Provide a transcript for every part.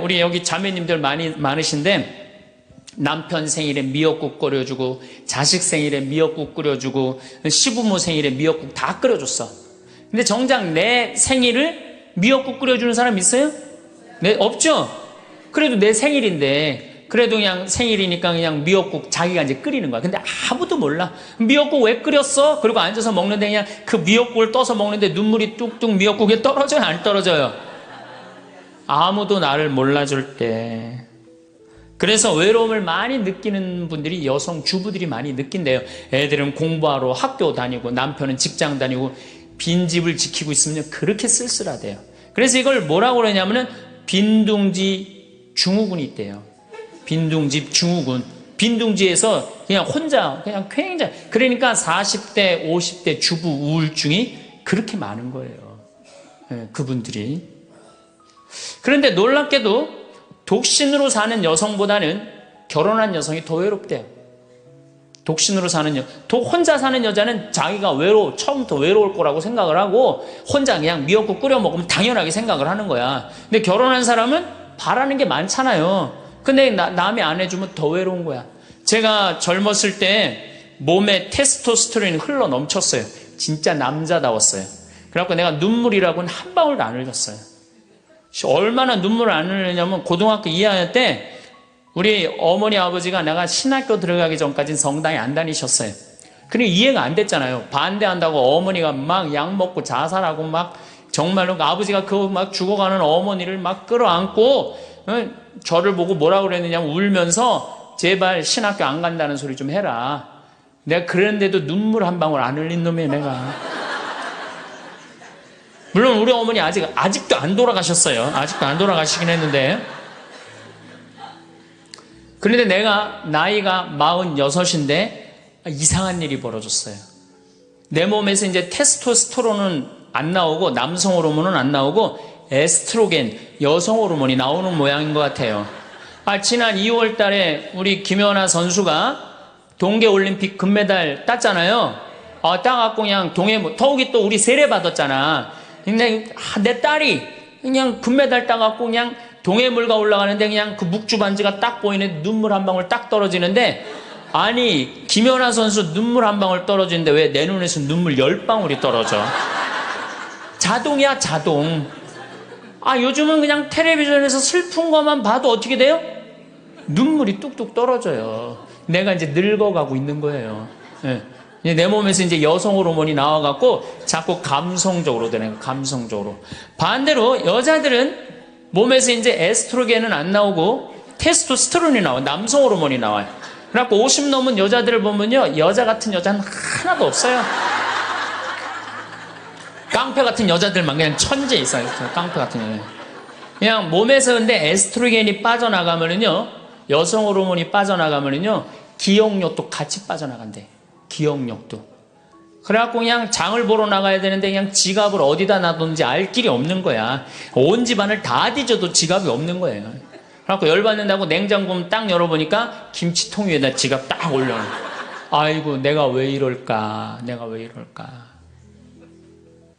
우리 여기 자매님들 많으신데 남편 생일에 미역국 끓여주고 자식 생일에 미역국 끓여주고 시부모 생일에 미역국 다 끓여줬어. 근데 정작 내 생일을 미역국 끓여주는 사람 있어요? 네, 없죠? 그래도 내 생일인데 그래도 그냥 생일이니까 그냥 미역국 자기가 이제 끓이는 거야. 근데 아무도 몰라. 미역국 왜 끓였어? 그리고 앉아서 먹는데 그냥 그 미역국을 떠서 먹는데 눈물이 뚝뚝 미역국에 떨어져요? 안 떨어져요? 아무도 나를 몰라줄 때. 그래서 외로움을 많이 느끼는 분들이 여성 주부들이 많이 느낀대요. 애들은 공부하러 학교 다니고 남편은 직장 다니고 빈집을 지키고 있으면 그렇게 쓸쓸하대요. 그래서 이걸 뭐라고 그러냐면은 빈둥지 증후군이 있대요. 빈둥집 증후군. 빈둥지에서 그냥 혼자 그냥 굉장히 그러니까 40대 50대 주부 우울증이 그렇게 많은 거예요. 그분들이. 그런데 놀랍게도 독신으로 사는 여성보다는 결혼한 여성이 더 외롭대요. 독신으로 사는 혼자 사는 여자는 자기가 처음부터 외로울 거라고 생각을 하고 혼자 그냥 미역국 끓여 먹으면 당연하게 생각을 하는 거야. 근데 결혼한 사람은 바라는 게 많잖아요. 근데 남이 안 해주면 더 외로운 거야. 제가 젊었을 때 몸에 테스토스테론이 흘러 넘쳤어요. 진짜 남자다웠어요. 그래갖고 내가 눈물이라고는 한 방울도 안 흘렸어요. 얼마나 눈물을 안 흘리냐면 고등학교 2학년 때 우리 어머니 아버지가 내가 신학교 들어가기 전까지는 성당에 안 다니셨어요. 그러니까 이해가 안 됐잖아요. 반대한다고 어머니가 막 약 먹고 자살하고 막 정말로 아버지가 그 막 죽어가는 어머니를 막 끌어안고 저를 보고 뭐라고 그랬느냐면 울면서 제발 신학교 안 간다는 소리 좀 해라. 내가 그랬는데도 눈물 한 방울 안 흘린 놈이에요 내가. 물론 우리 어머니 아직도 안 돌아가셨어요. 아직도 안 돌아가시긴 했는데. 그런데 내가 나이가 46인데 이상한 일이 벌어졌어요. 내 몸에서 이제 테스토스테론은 안 나오고 남성 호르몬은 안 나오고 에스트로겐, 여성 호르몬이 나오는 모양인 것 같아요. 지난 2월 달에 우리 김연아 선수가 동계올림픽 금메달 땄잖아요. 따갖고 그냥 더욱이 또 우리 세례 받았잖아. 근데 내 딸이 그냥 금메달 따갖고 그냥 동해물가 올라가는데 그냥 그 묵주 반지가 딱 보이는데 눈물 한 방울 딱 떨어지는데 아니 김연아 선수 눈물 한 방울 떨어지는데 왜 내 눈에서 눈물 10방울이 떨어져? 자동이야 자동. 요즘은 그냥 텔레비전에서 슬픈 것만 봐도 어떻게 돼요? 눈물이 뚝뚝 떨어져요. 내가 이제 늙어가고 있는 거예요. 네. 내 몸에서 이제 여성 호르몬이 나와갖고 자꾸 감성적으로 되는 거예요. 감성적으로. 반대로 여자들은 몸에서 이제 에스트로겐은 안 나오고 테스토스테론이 나와요. 남성 호르몬이 나와요. 그래갖고 50 넘은 여자들을 보면요. 여자 같은 여자는 하나도 없어요. 깡패 같은 여자들만 그냥 천재 있어요. 깡패 같은 여자. 그냥 몸에서 근데 에스트로겐이 빠져나가면은요. 여성 호르몬이 빠져나가면은요. 기억력도 같이 빠져나간대. 기억력도. 그래갖고 그냥 장을 보러 나가야 되는데 그냥 지갑을 어디다 놔뒀는지 알 길이 없는 거야. 온 집안을 다 뒤져도 지갑이 없는 거예요. 그래갖고 열받는다고 냉장고 딱 열어보니까 김치통 위에다 지갑 딱 올려놔. 아이고 내가 왜 이럴까. 내가 왜 이럴까.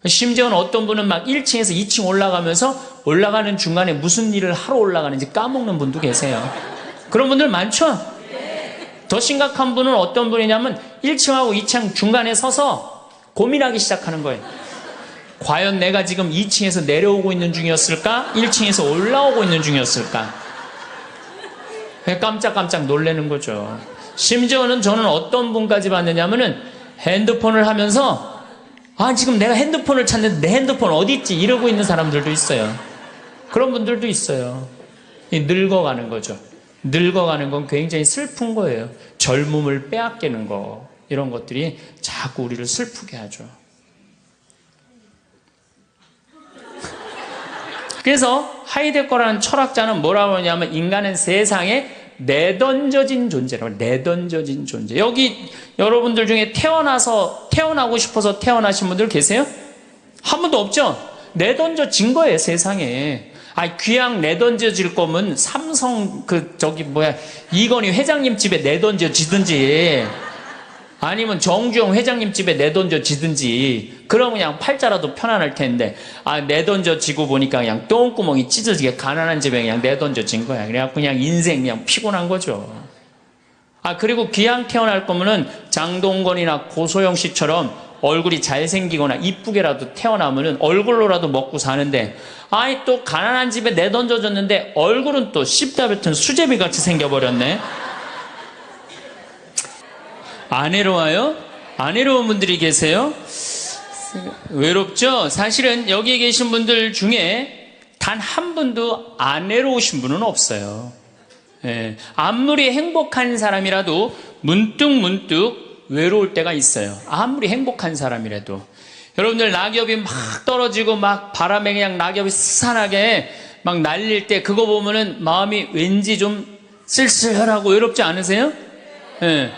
심지어는 어떤 분은 막 1층에서 2층 올라가면서 올라가는 중간에 무슨 일을 하러 올라가는지 까먹는 분도 계세요. 그런 분들 많죠? 더 심각한 분은 어떤 분이냐면 1층하고 2층 중간에 서서 고민하기 시작하는 거예요. 과연 내가 지금 2층에서 내려오고 있는 중이었을까? 1층에서 올라오고 있는 중이었을까? 깜짝깜짝 놀라는 거죠. 심지어는 저는 어떤 분까지 봤느냐면은 핸드폰을 하면서 지금 내가 핸드폰을 찾는데 내 핸드폰 어디 있지? 이러고 있는 사람들도 있어요. 그런 분들도 있어요. 늙어가는 거죠. 늙어가는 건 굉장히 슬픈 거예요. 젊음을 빼앗기는 거. 이런 것들이 자꾸 우리를 슬프게 하죠. 그래서 하이데거라는 철학자는 뭐라고 하냐면 인간은 세상에 내던져진 존재라고. 내던져진 존재. 여기 여러분들 중에 태어나고 싶어서 태어나신 분들 계세요? 한 분도 없죠? 내던져진 거예요, 세상에. 귀양 내던져질 거면 삼성 이건희 회장님 집에 내던져지든지 아니면 정주영 회장님 집에 내던져 지든지, 그러면 그냥 팔자라도 편안할 텐데, 내던져 지고 보니까 그냥 똥구멍이 찢어지게 가난한 집에 그냥 내던져 진 거야. 그래갖고 그냥 인생 그냥 피곤한 거죠. 그리고 귀양 태어날 거면은 장동건이나 고소영 씨처럼 얼굴이 잘생기거나 이쁘게라도 태어나면은 얼굴로라도 먹고 사는데, 또 가난한 집에 내던져졌는데 얼굴은 또 씹다 뱉은 수제비 같이 생겨버렸네. 안 외로워요? 안 외로운 분들이 계세요? 외롭죠? 사실은 여기에 계신 분들 중에 단 한 분도 안 외로우신 분은 없어요. 예, 아무리 행복한 사람이라도 문득 외로울 때가 있어요. 아무리 행복한 사람이라도. 여러분들 낙엽이 막 떨어지고 막 바람에 그냥 낙엽이 스산하게 막 날릴 때 그거 보면은 마음이 왠지 좀 쓸쓸하고 외롭지 않으세요? 예.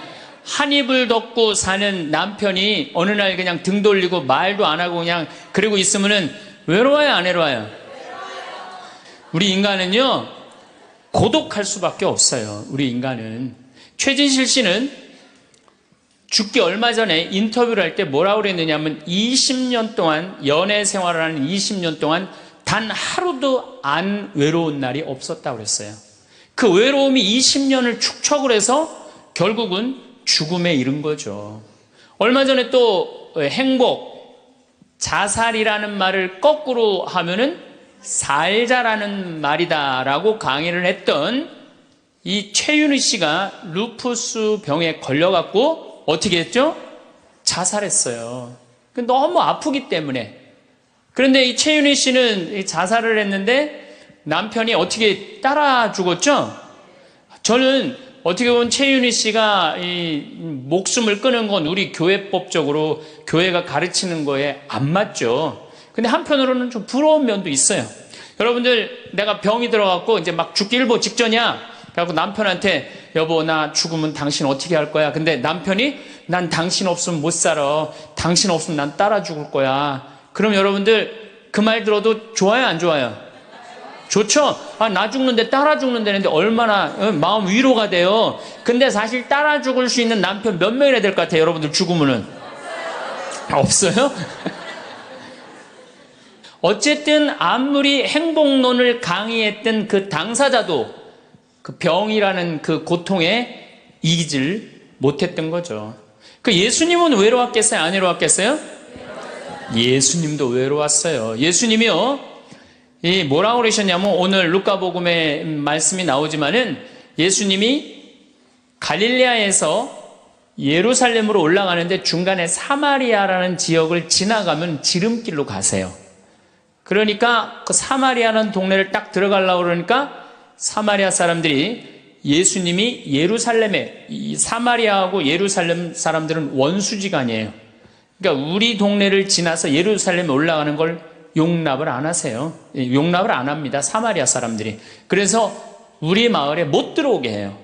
한 입을 덮고 사는 남편이 어느 날 그냥 등 돌리고 말도 안 하고 그냥 그러고 있으면은 외로워요, 안 외로워요? 우리 인간은요, 고독할 수밖에 없어요. 우리 인간은. 최진실 씨는 죽기 얼마 전에 인터뷰를 할 때 뭐라고 그랬느냐면 20년 동안 연애 생활을 하는 20년 동안 단 하루도 안 외로운 날이 없었다고 그랬어요. 그 외로움이 20년을 축적을 해서 결국은 죽음에 이른 거죠. 얼마 전에 또 행복, 자살이라는 말을 거꾸로 하면은 살자라는 말이다라고 강의를 했던 이 최윤희 씨가 루푸스 병에 걸려갖고 어떻게 했죠? 자살했어요. 너무 아프기 때문에. 그런데 이 최윤희 씨는 자살을 했는데 남편이 어떻게 따라 죽었죠? 저는 어떻게 보면 최윤희 씨가 이 목숨을 끊은 건 우리 교회법적으로 교회가 가르치는 거에 안 맞죠. 근데 한편으로는 좀 부러운 면도 있어요. 여러분들, 내가 병이 들어갖고 이제 막 죽기 일보 직전이야. 그래갖고 남편한테 여보, 나 죽으면 당신 어떻게 할 거야? 근데 남편이 난 당신 없으면 못 살아. 당신 없으면 난 따라 죽을 거야. 그럼 여러분들 그 말 들어도 좋아요, 안 좋아요? 좋죠? 나 죽는데 따라 죽는다는데 얼마나 마음 위로가 돼요. 근데 사실 따라 죽을 수 있는 남편 몇 명이나 될 것 같아요, 여러분들 죽으면은? 없어요? 어쨌든 아무리 행복론을 강의했던 그 당사자도 그 병이라는 그 고통에 이기질 못했던 거죠. 그 예수님은 외로웠겠어요? 안 외로웠겠어요? 예수님도 외로웠어요. 예수님이요, 뭐라고 그러셨냐면, 오늘 루카복음에 말씀이 나오지만은 예수님이 갈릴레아에서 예루살렘으로 올라가는데 중간에 사마리아라는 지역을 지나가면 지름길로 가세요. 그러니까 그 사마리아라는 동네를 딱 들어가려고 그러니까 사마리아 사람들이 예수님이 예루살렘에, 이 사마리아하고 예루살렘 사람들은 원수지간이에요. 그러니까 우리 동네를 지나서 예루살렘에 올라가는 걸 용납을 안 하세요. 용납을 안 합니다, 사마리아 사람들이. 그래서 우리 마을에 못 들어오게 해요.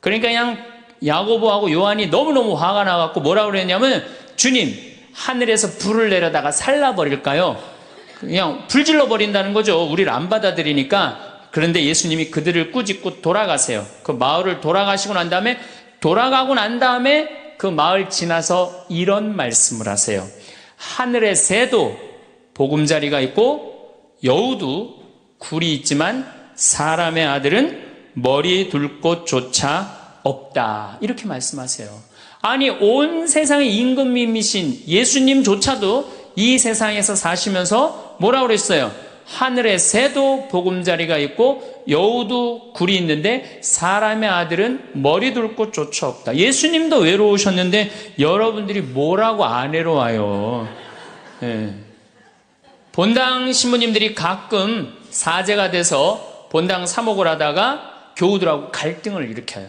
그러니까 그냥 야고보하고 요한이 너무너무 화가 나갖고 뭐라고 그랬냐면, 주님, 하늘에서 불을 내려다가 살라버릴까요? 그냥 불질러 버린다는 거죠. 우리를 안 받아들이니까. 그런데 예수님이 그들을 꾸짖고 돌아가세요. 그 마을을 돌아가시고 난 다음에, 그 마을 지나서 이런 말씀을 하세요. 하늘의 새도 보금자리가 있고 여우도 굴이 있지만 사람의 아들은 머리 둘 곳조차 없다. 이렇게 말씀하세요. 아니, 온 세상의 임금님이신 예수님조차도 이 세상에서 사시면서 뭐라고 그랬어요? 하늘의 새도 보금자리가 있고 여우도 굴이 있는데 사람의 아들은 머리 둘 곳조차 없다. 예수님도 외로우셨는데 여러분들이 뭐라고 안 외로워요? 예. 본당 신부님들이 가끔 사제가 돼서 본당 사목을 하다가 교우들하고 갈등을 일으켜요.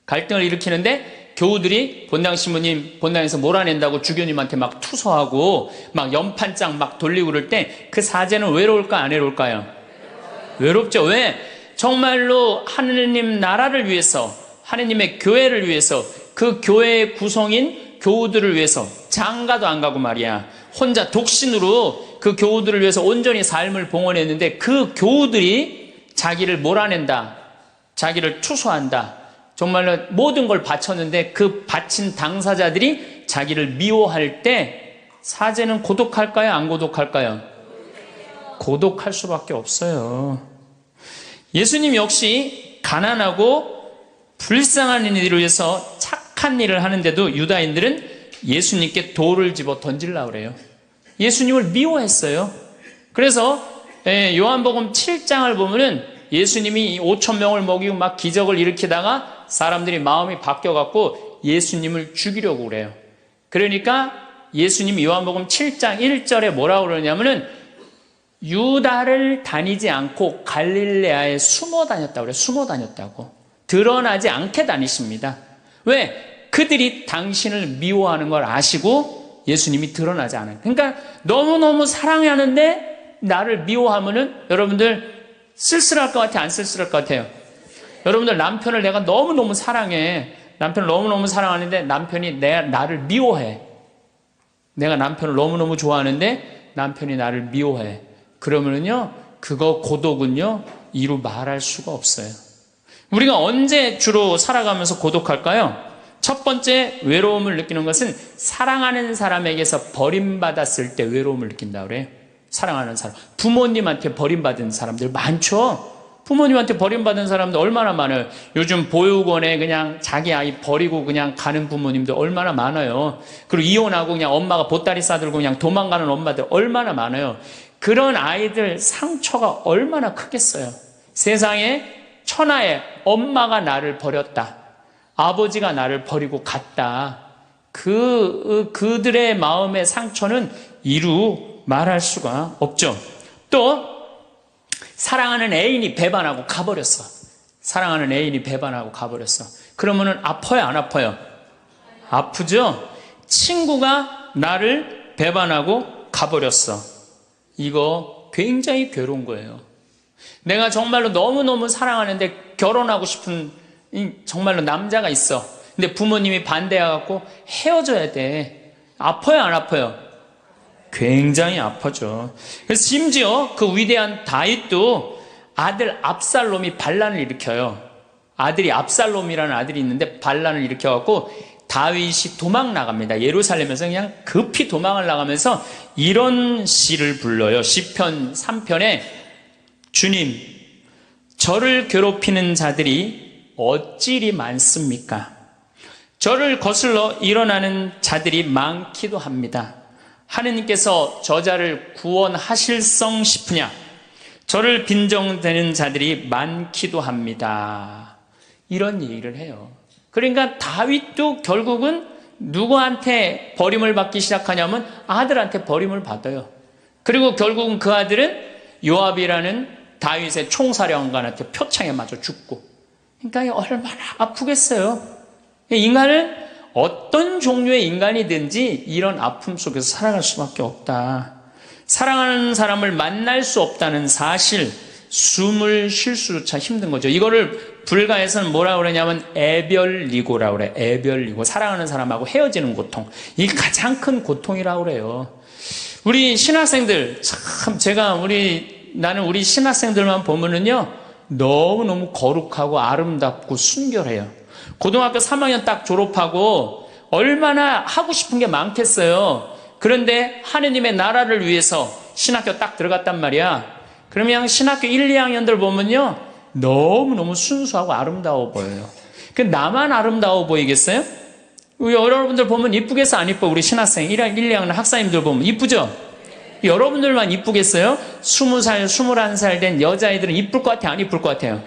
갈등을 일으키는데 교우들이 본당 신부님 본당에서 몰아낸다고 주교님한테 막 투서하고 막 연판장 막 돌리고 그럴 때 그 사제는 외로울까 안 외로울까요? 외롭죠. 왜? 정말로 하느님 나라를 위해서, 하느님의 교회를 위해서, 그 교회의 구성인 교우들을 위해서 장가도 안 가고 말이야, 혼자 독신으로 그 교우들을 위해서 온전히 삶을 봉헌했는데 그 교우들이 자기를 몰아낸다, 자기를 투소한다, 정말로 모든 걸 바쳤는데 그 바친 당사자들이 자기를 미워할 때 사제는 고독할까요? 안 고독할까요? 고독할 수밖에 없어요. 예수님 역시 가난하고 불쌍한 이들을 위해서 착한 일을 하는데도 유다인들은 예수님께 돌을 집어 던지려고 그래요. 예수님을 미워했어요. 그래서 요한복음 7장을 보면은 예수님이 5천 명을 먹이고 막 기적을 일으키다가 사람들이 마음이 바뀌어갖고 예수님을 죽이려고 그래요. 그러니까 예수님이 요한복음 7장 1절에 뭐라고 그러냐면은 유다를 다니지 않고 갈릴레아에 숨어 다녔다고 그래요. 숨어 다녔다고. 드러나지 않게 다니십니다. 왜? 그들이 당신을 미워하는 걸 아시고 예수님이 드러나지 않아요. 그러니까 너무너무 사랑하는데 나를 미워하면은 여러분들 쓸쓸할 것 같아요? 안 쓸쓸할 것 같아요? 여러분들 남편을 내가 너무너무 사랑해. 남편을 너무너무 사랑하는데 남편이 나를 미워해. 내가 남편을 너무너무 좋아하는데 남편이 나를 미워해. 그러면은요, 그거 고독은요, 이루 말할 수가 없어요. 우리가 언제 주로 살아가면서 고독할까요? 첫 번째 외로움을 느끼는 것은 사랑하는 사람에게서 버림받았을 때 외로움을 느낀다 그래요. 사랑하는 사람. 부모님한테 버림받은 사람들 많죠? 부모님한테 버림받은 사람들 얼마나 많아요. 요즘 보육원에 그냥 자기 아이 버리고 그냥 가는 부모님들 얼마나 많아요. 그리고 이혼하고 그냥 엄마가 보따리 싸들고 그냥 도망가는 엄마들 얼마나 많아요. 그런 아이들 상처가 얼마나 크겠어요. 세상에 천하에 엄마가 나를 버렸다. 아버지가 나를 버리고 갔다. 그들의 마음의 상처는 이루 말할 수가 없죠. 또 사랑하는 애인이 배반하고 가버렸어. 사랑하는 애인이 배반하고 가버렸어. 그러면은 아파요, 안 아파요? 아프죠? 친구가 나를 배반하고 가버렸어. 이거 굉장히 괴로운 거예요. 내가 정말로 너무너무 사랑하는데 결혼하고 싶은 정말로 남자가 있어. 근데 부모님이 반대해갖고 헤어져야 돼. 아파요, 안 아파요? 굉장히 아파죠. 그래서 심지어 그 위대한 다윗도 아들 압살롬이 반란을 일으켜요. 아들이 압살롬이라는 아들이 있는데 반란을 일으켜갖고 다윗이 도망 나갑니다. 예루살렘에서 그냥 급히 도망을 나가면서 이런 시를 불러요. 시편 3편에 주님, 저를 괴롭히는 자들이 어찌리 많습니까? 저를 거슬러 일어나는 자들이 많기도 합니다. 하느님께서 저자를 구원하실성 싶으냐? 저를 빈정대는 자들이 많기도 합니다. 이런 얘기를 해요. 그러니까 다윗도 결국은 누구한테 버림을 받기 시작하냐면 아들한테 버림을 받아요. 그리고 결국은 그 아들은 요압이라는 다윗의 총사령관한테 표창에 맞아 죽고. 그러니까 얼마나 아프겠어요. 인간은 어떤 종류의 인간이든지 이런 아픔 속에서 살아갈 수밖에 없다. 사랑하는 사람을 만날 수 없다는 사실, 숨을 쉴 수조차 힘든 거죠. 이거를 불가에서는 뭐라고 그러냐면 애별리고라고 그래. 애별리고. 사랑하는 사람하고 헤어지는 고통. 이게 가장 큰 고통이라고 그래요. 우리 신학생들, 참 나는 우리 신학생들만 보면은요, 너무너무 거룩하고 아름답고 순결해요. 고등학교 3학년 딱 졸업하고 얼마나 하고 싶은 게 많겠어요. 그런데 하느님의 나라를 위해서 신학교 딱 들어갔단 말이야. 그러면 신학교 1, 2학년들 보면요, 너무너무 순수하고 아름다워 보여요. 나만 아름다워 보이겠어요? 여러분들 보면 이쁘겠어, 안 이뻐? 우리 신학생 1, 2학년 학사님들 보면 이쁘죠? 여러분들만 이쁘겠어요? 20살, 21살 된 여자아이들은 이쁠 것 같아요, 안 이쁠 것 같아요?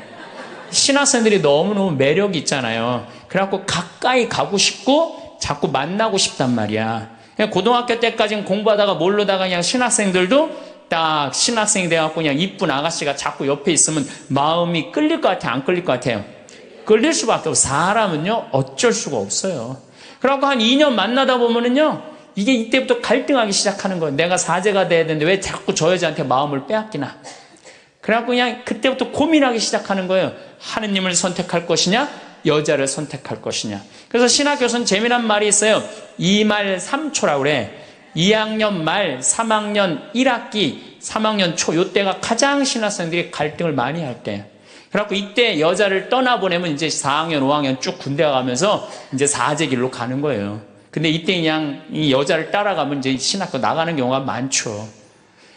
신학생들이 너무너무 매력이 있잖아요. 그래갖고 가까이 가고 싶고 자꾸 만나고 싶단 말이야. 그냥 고등학교 때까지는 공부하다가 모르다가 그냥 신학생들도 딱 신학생이 돼갖고 그냥 이쁜 아가씨가 자꾸 옆에 있으면 마음이 끌릴 것 같아요, 안 끌릴 것 같아요? 끌릴 수밖에 없어요. 사람은요, 어쩔 수가 없어요. 그래갖고 한 2년 만나다 보면은요, 이게 이때부터 갈등하기 시작하는 거예요. 내가 사제가 돼야 되는데 왜 자꾸 저 여자한테 마음을 빼앗기나? 그래갖고 그냥 그때부터 고민하기 시작하는 거예요. 하느님을 선택할 것이냐, 여자를 선택할 것이냐. 그래서 신학교에서는 재미난 말이 있어요. 2말 3초라고 그래. 2학년 말, 3학년 1학기, 3학년 초, 요때가 가장 신학생들이 갈등을 많이 할 때예요. 그래갖고 이때 여자를 떠나보내면 이제 4학년, 5학년 쭉 군대 가면서 이제 사제 길로 가는 거예요. 근데 이때 그냥 이 여자를 따라가면 이제 신학교 나가는 경우가 많죠.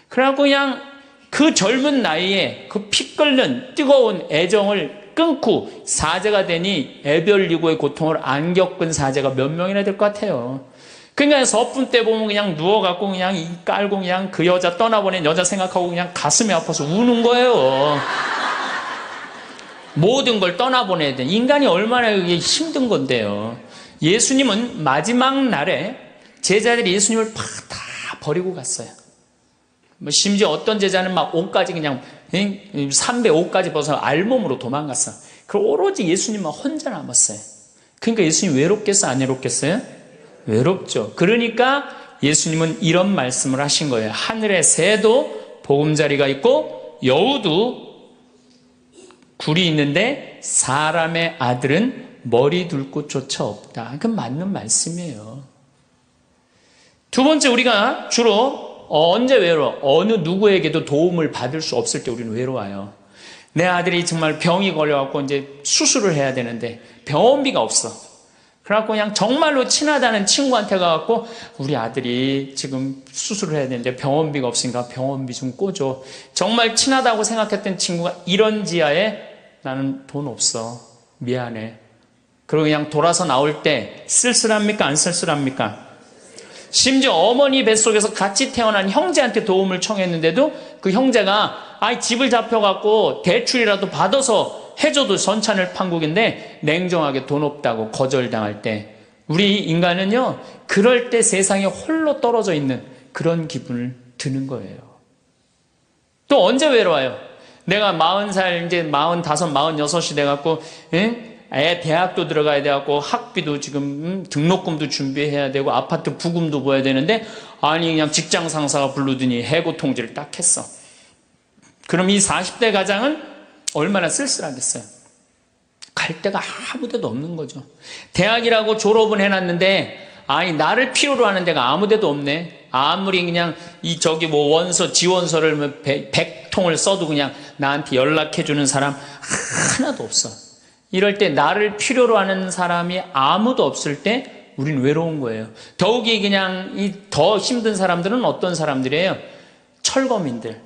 그래갖고 그냥 그 젊은 나이에 그 피 끓는 뜨거운 애정을 끊고 사제가 되니 애별리고의 고통을 안 겪은 사제가 몇 명이나 될 것 같아요. 그러니까 서푼 때 보면 그냥 누워갖고 그냥 이 깔고 그냥 그 여자 떠나보낸 여자 생각하고 그냥 가슴이 아파서 우는 거예요. 모든 걸 떠나보내야 돼. 인간이 얼마나 이게 힘든 건데요. 예수님은 마지막 날에 제자들이 예수님을 다 버리고 갔어요. 심지어 어떤 제자는 막 옷까지 그냥 삼배 옷까지 벗어 알몸으로 도망갔어. 그리고 오로지 예수님만 혼자 남았어요. 그러니까 예수님 외롭겠어요? 안 외롭겠어요? 외롭죠. 그러니까 예수님은 이런 말씀을 하신 거예요. 하늘의 새도 보금자리가 있고 여우도 굴이 있는데 사람의 아들은 머리 둘 곳조차 없다. 그건 맞는 말씀이에요. 두 번째, 우리가 주로 언제 외로워? 어느 누구에게도 도움을 받을 수 없을 때 우리는 외로워요. 내 아들이 정말 병이 걸려갖고 이제 수술을 해야 되는데 병원비가 없어. 그래갖고 그냥 정말로 친하다는 친구한테 가갖고 우리 아들이 지금 수술을 해야 되는데 병원비가 없으니까 병원비 좀 꿔줘. 정말 친하다고 생각했던 친구가 이런 지하에 나는 돈 없어. 미안해. 그리고 그냥 돌아서 나올 때 쓸쓸합니까? 안 쓸쓸합니까? 심지어 어머니 뱃속에서 같이 태어난 형제한테 도움을 청했는데도 그 형제가 집을 잡혀갖고 대출이라도 받아서 해줘도 선찬을 판국인데 냉정하게 돈 없다고 거절당할 때 우리 인간은요, 그럴 때 세상에 홀로 떨어져 있는 그런 기분을 드는 거예요. 또 언제 외로워요? 내가 40살, 이제 45, 46이 돼갖고, 애 대학도 들어가야 돼갖고, 학비도 지금, 등록금도 준비해야 되고, 아파트 부금도 보야 되는데, 아니, 그냥 직장 상사가 부르더니 해고 통지를 딱 했어. 그럼 이 40대 가장은 얼마나 쓸쓸하겠어요? 갈 데가 아무 데도 없는 거죠. 대학이라고 졸업은 해놨는데, 나를 필요로 하는 데가 아무 데도 없네. 아무리 그냥 원서, 지원서를 100통을 써도 그냥 나한테 연락해주는 사람 하나도 없어. 이럴 때 나를 필요로 하는 사람이 아무도 없을 때 우린 외로운 거예요. 더욱이 그냥 더 힘든 사람들은 어떤 사람들이에요? 철거민들.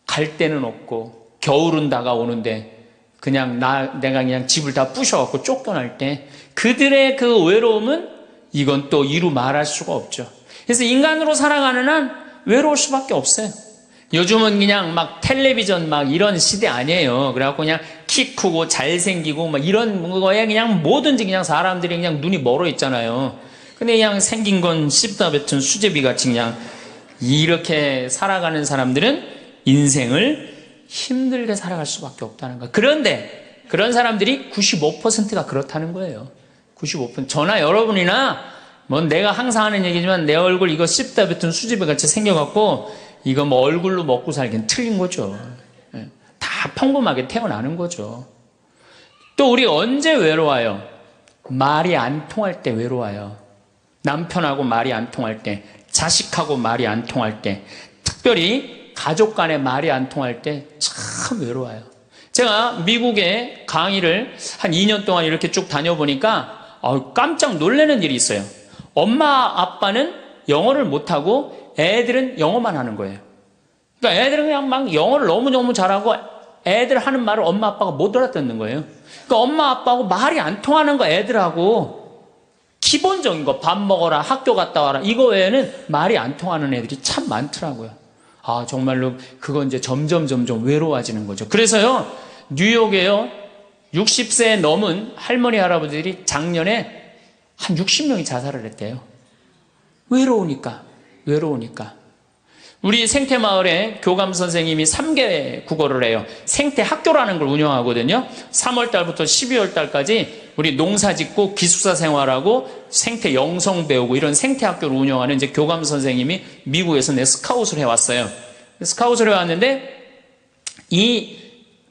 갈 데는 없고 겨울은 다가오는데 그냥 내가 그냥 집을 다 부셔갖고 쫓겨날 때 그들의 그 외로움은 이건 또 이루 말할 수가 없죠. 그래서 인간으로 살아가는 한 외로울 수밖에 없어요. 요즘은 그냥 막 텔레비전 막 이런 시대 아니에요. 그래갖고 그냥 키 크고 잘생기고 막 이런 거에 그냥 뭐든지 그냥 사람들이 그냥 눈이 멀어 있잖아요. 근데 그냥 생긴 건 씹다 뱉은 수제비 같이 그냥 이렇게 살아가는 사람들은 인생을 힘들게 살아갈 수밖에 없다는 거예요. 그런데 그런 사람들이 95%가 그렇다는 거예요. 95%. 저나 여러분이나 내가 항상 하는 얘기지만 내 얼굴 이거 씹다 뱉은 수제비 같이 생겨갖고 이거 얼굴로 먹고 살기는 틀린 거죠. 다 평범하게 태어나는 거죠. 또 우리 언제 외로워요? 말이 안 통할 때 외로워요. 남편하고 말이 안 통할 때, 자식하고 말이 안 통할 때, 특별히 가족 간에 말이 안 통할 때 참 외로워요. 제가 미국에 강의를 한 2년 동안 이렇게 쭉 다녀보니까 깜짝 놀라는 일이 있어요. 엄마 아빠는 영어를 못하고 애들은 영어만 하는 거예요. 그러니까 애들은 그냥 막 영어를 너무너무 잘하고 애들 하는 말을 엄마 아빠가 못 알아듣는 거예요. 그러니까 엄마 아빠하고 말이 안 통하는 거 애들하고 기본적인 거 밥 먹어라, 학교 갔다 와라 이거 외에는 말이 안 통하는 애들이 참 많더라고요. 정말로 그건 이제 점점 외로워지는 거죠. 그래서요, 뉴욕에요, 60세 넘은 할머니, 할아버지들이 작년에 한 60명이 자살을 했대요. 외로우니까. 우리 생태마을에 교감 선생님이 3개 국어를 해요. 생태학교라는 걸 운영하거든요. 3월 달부터 12월 달까지 우리 농사 짓고 기숙사 생활하고 생태 영성 배우고 이런 생태학교를 운영하는 이제 교감 선생님이 미국에서 스카웃을 해왔어요. 스카웃을 해왔는데 이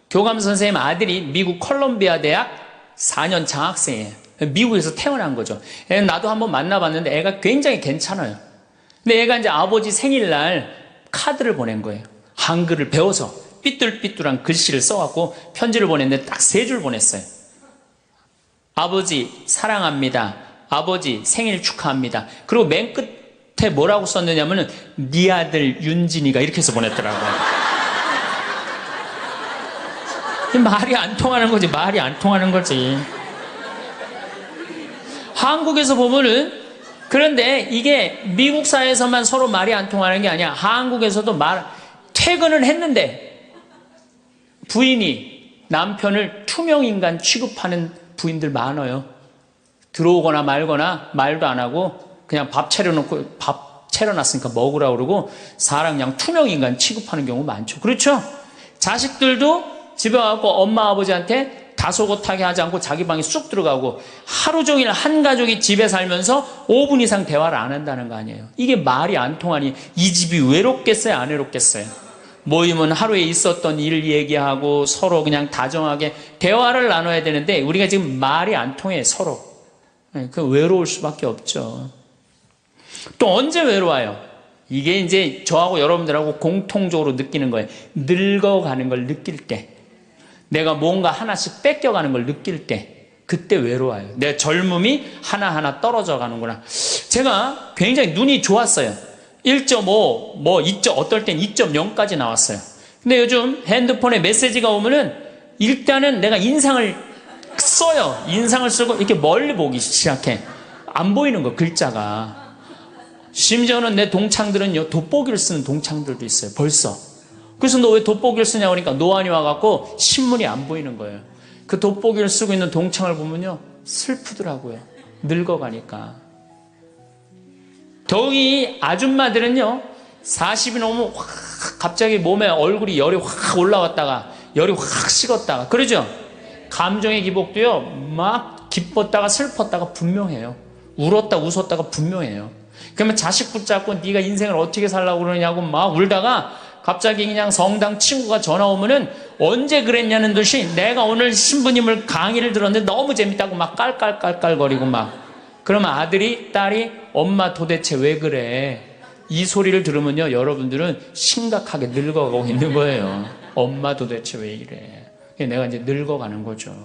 교감 선생님 아들이 미국 컬럼비아 대학 4년 장학생이에요. 미국에서 태어난 거죠. 나도 한번 만나봤는데 애가 굉장히 괜찮아요. 근데 애가 이제 아버지 생일날 카드를 보낸 거예요. 한글을 배워서 삐뚤삐뚤한 글씨를 써갖고 편지를 보냈는데 딱 3줄 보냈어요. 아버지 사랑합니다. 아버지 생일 축하합니다. 그리고 맨 끝에 뭐라고 썼느냐면은 네 아들 윤진이가 이렇게 해서 보냈더라고요. 말이 안 통하는 거지. 말이 안 통하는 거지. 한국에서 보면은, 그런데 이게 미국 사회에서만 서로 말이 안 통하는 게 아니야. 한국에서도 퇴근을 했는데 부인이 남편을 투명인간 취급하는 부인들 많아요. 들어오거나 말거나 말도 안 하고 그냥 밥 차려놨으니까 먹으라고 그러고 사람 그냥 투명인간 취급하는 경우 많죠. 그렇죠? 자식들도 집에 와서 엄마 아버지한테 다소곳하게 하지 않고 자기 방에 쑥 들어가고 하루 종일 한 가족이 집에 살면서 5분 이상 대화를 안 한다는 거 아니에요. 이게 말이 안 통하니 이 집이 외롭겠어요, 안 외롭겠어요? 모이면 하루에 있었던 일 얘기하고 서로 그냥 다정하게 대화를 나눠야 되는데 우리가 지금 말이 안 통해, 서로. 그 외로울 수밖에 없죠. 또 언제 외로워요? 이게 이제 저하고 여러분들하고 공통적으로 느끼는 거예요. 늙어가는 걸 느낄 때, 내가 뭔가 하나씩 뺏겨가는 걸 느낄 때, 그때 외로워요. 내 젊음이 하나하나 떨어져 가는구나. 제가 굉장히 눈이 좋았어요. 1.5, 어떨 땐 2.0까지 나왔어요. 근데 요즘 핸드폰에 메시지가 오면은 일단은 내가 인상을 써요. 인상을 쓰고 이렇게 멀리 보기 시작해. 안 보이는 거, 글자가. 심지어는 내 동창들은요, 돋보기를 쓰는 동창들도 있어요, 벌써. 그래서 너 왜 돋보기를 쓰냐고 하니까 노안이 와갖고 신문이 안 보이는 거예요. 그 돋보기를 쓰고 있는 동창을 보면요, 슬프더라고요. 늙어가니까. 더욱이 아줌마들은요, 40이 넘으면 확 갑자기 몸에 얼굴이 열이 확 올라왔다가 열이 확 식었다가, 그러죠? 감정의 기복도요, 막 기뻤다가 슬펐다가 분명해요. 울었다 웃었다가 분명해요. 그러면 자식 붙잡고 네가 인생을 어떻게 살라고 그러냐고 막 울다가 갑자기 그냥 성당 친구가 전화 오면은 언제 그랬냐는 듯이 내가 오늘 신부님을 강의를 들었는데 너무 재밌다고 막 깔깔깔깔거리고 막. 그러면 아들이, 딸이 엄마 도대체 왜 그래? 이 소리를 들으면요, 여러분들은 심각하게 늙어가고 있는 거예요. 엄마 도대체 왜 이래? 내가 이제 늙어가는 거죠.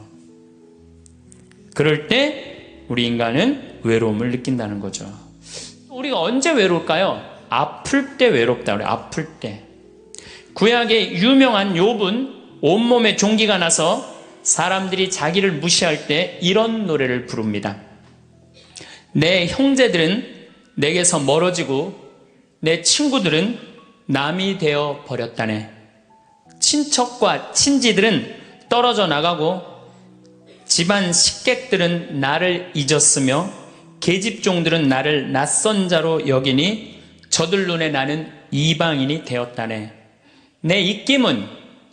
그럴 때 우리 인간은 외로움을 느낀다는 거죠. 우리가 언제 외로울까요? 아플 때 외롭다 그래요. 아플 때. 구약의 유명한 욥은 온몸에 종기가 나서 사람들이 자기를 무시할 때 이런 노래를 부릅니다. 내 형제들은 내게서 멀어지고 내 친구들은 남이 되어 버렸다네. 친척과 친지들은 떨어져 나가고 집안 식객들은 나를 잊었으며 계집종들은 나를 낯선 자로 여기니 저들 눈에 나는 이방인이 되었다네. 내 입김은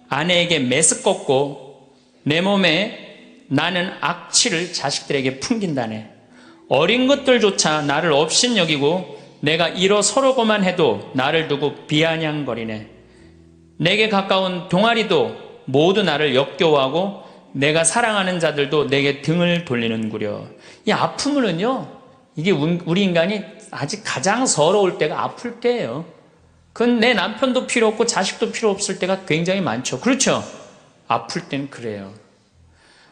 아내에게 메스껍고 내 몸에 나는 악취를 자식들에게 풍긴다네. 어린 것들조차 나를 업신여기고 내가 일어서려고만 해도 나를 두고 비아냥거리네. 내게 가까운 동아리도 모두 나를 역겨워하고 내가 사랑하는 자들도 내게 등을 돌리는구려. 이 아픔은요, 이게 우리 인간이 아직 가장 서러울 때가 아플 때예요. 그건 내 남편도 필요 없고 자식도 필요 없을 때가 굉장히 많죠. 그렇죠? 아플 때는 그래요.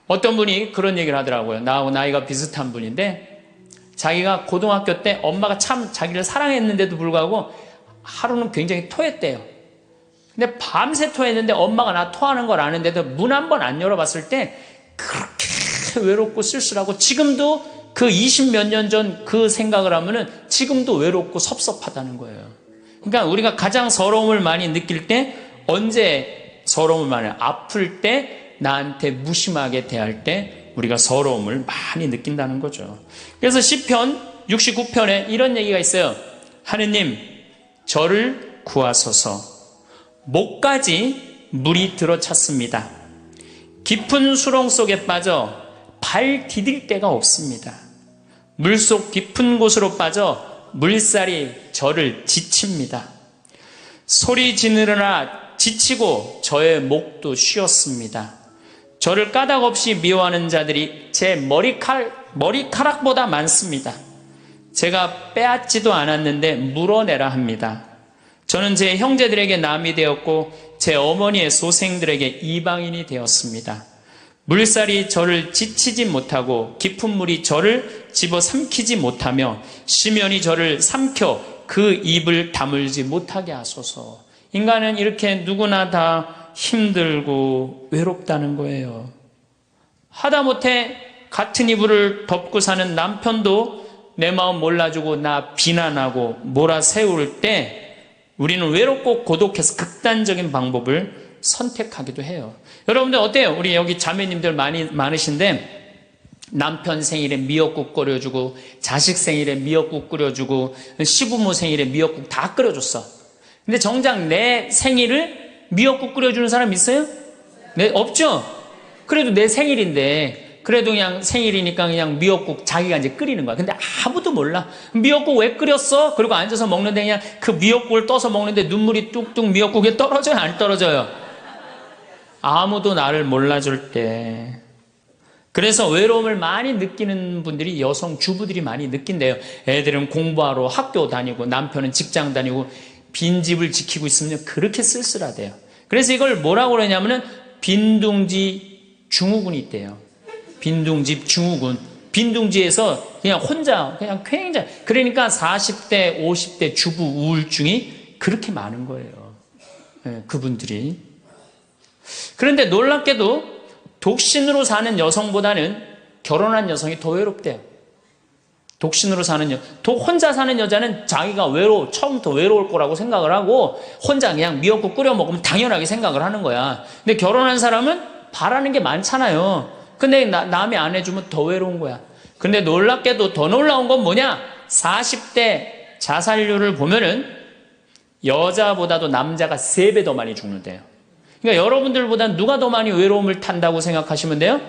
어떤 분이 그런 얘기를 하더라고요. 나하고 나이가 비슷한 분인데 자기가 고등학교 때 엄마가 참 자기를 사랑했는데도 불구하고 하루는 굉장히 토했대요. 근데 밤새 토했는데 엄마가 나 토하는 걸 아는데도 문 한 번 안 열어봤을 때 그렇게 외롭고 쓸쓸하고, 지금도 그 20몇 년 전 그 생각을 하면은 지금도 외롭고 섭섭하다는 거예요. 그러니까 우리가 가장 서러움을 많이 느낄 때, 언제 서러움을 많이, 아플 때, 나한테 무심하게 대할 때 우리가 서러움을 많이 느낀다는 거죠. 그래서 시편 69편에 이런 얘기가 있어요. 하느님, 저를 구하소서. 목까지 물이 들어찼습니다. 깊은 수렁 속에 빠져 발 디딜 데가 없습니다. 물속 깊은 곳으로 빠져 물살이 저를 지칩니다. 소리 지르느라 지치고 저의 목도 쉬었습니다. 저를 까닭 없이 미워하는 자들이 제 머리카락보다 많습니다. 제가 빼앗지도 않았는데 물어내라 합니다. 저는 제 형제들에게 남이 되었고 제 어머니의 소생들에게 이방인이 되었습니다. 물살이 저를 지치지 못하고 깊은 물이 저를 집어삼키지 못하며 심연이 저를 삼켜 그 입을 다물지 못하게 하소서. 인간은 이렇게 누구나 다 힘들고 외롭다는 거예요. 하다못해 같은 이불을 덮고 사는 남편도 내 마음 몰라주고 나 비난하고 몰아세울 때 우리는 외롭고 고독해서 극단적인 방법을 선택하기도 해요. 여러분들 어때요? 우리 여기 자매님들 많으신데 남편 생일에 미역국 끓여주고 자식 생일에 미역국 끓여주고 시부모 생일에 미역국 다 끓여줬어. 근데 정작 내 생일을 미역국 끓여주는 사람 있어요? 네, 없죠? 그래도 내 생일인데 그래도 그냥 생일이니까 그냥 미역국 자기가 이제 끓이는 거야. 근데 아무도 몰라. 미역국 왜 끓였어? 그리고 앉아서 먹는데 그냥 그 미역국을 떠서 먹는데 눈물이 뚝뚝 미역국에 떨어져요? 안 떨어져요? 아무도 나를 몰라줄 때. 그래서 외로움을 많이 느끼는 분들이 여성 주부들이 많이 느낀대요. 애들은 공부하러 학교 다니고 남편은 직장 다니고 빈집을 지키고 있으면 그렇게 쓸쓸하대요. 그래서 이걸 뭐라고 그러냐면은 빈둥지 증후군이 있대요. 빈둥지 증후군. 빈둥지에서 그냥 혼자 그냥 굉장히 그러니까 40대 50대 주부 우울증이 그렇게 많은 거예요. 네, 그분들이. 그런데 놀랍게도 독신으로 사는 여성보다는 결혼한 여성이 더 외롭대요. 독신으로 사는 혼자 사는 여자는 자기가 처음부터 외로울 거라고 생각을 하고 혼자 그냥 미역국 끓여 먹으면 당연하게 생각을 하는 거야. 근데 결혼한 사람은 바라는 게 많잖아요. 근데 남이 안 해주면 더 외로운 거야. 근데 놀랍게도 더 놀라운 건 뭐냐? 40대 자살률을 보면은 여자보다도 남자가 3배 더 많이 죽는데요. 그러니까 여러분들보다 누가 더 많이 외로움을 탄다고 생각하시면 돼요?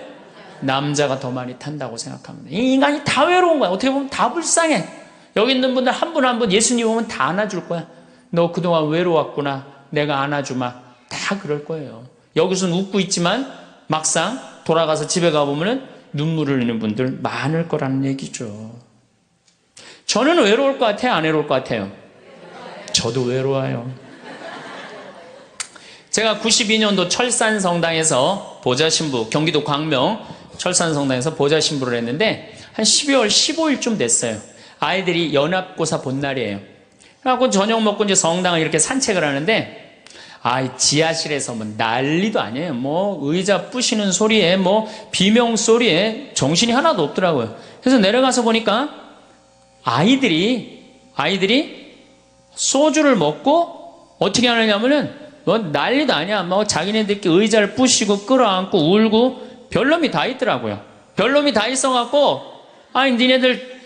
남자가 더 많이 탄다고 생각합니다. 이 인간이 다 외로운 거야. 어떻게 보면 다 불쌍해. 여기 있는 분들 한 분 한 분 예수님 오면 다 안아줄 거야. 너 그동안 외로웠구나. 내가 안아주마. 다 그럴 거예요. 여기서는 웃고 있지만 막상 돌아가서 집에 가보면 눈물을 흘리는 분들 많을 거라는 얘기죠. 저는 외로울 것 같아요? 안 외로울 것 같아요? 저도 외로워요. 제가 92년도 철산성당에서 보좌신부, 경기도 광명 철산성당에서 보좌신부를 했는데 한 12월 15일쯤 됐어요. 아이들이 연합고사 본 날이에요. 그래갖고 저녁 먹고 이제 성당을 이렇게 산책을 하는데 지하실에서 뭐 난리도 아니에요. 뭐 의자 부시는 소리에 뭐 비명 소리에 정신이 하나도 없더라고요. 그래서 내려가서 보니까 아이들이 소주를 먹고 어떻게 하느냐면은 뭐 난리도 아니야. 뭐 자기네들끼리 의자를 부시고 끌어안고 울고 별놈이 다 있더라고요. 별놈이 다 있어갖고 니네들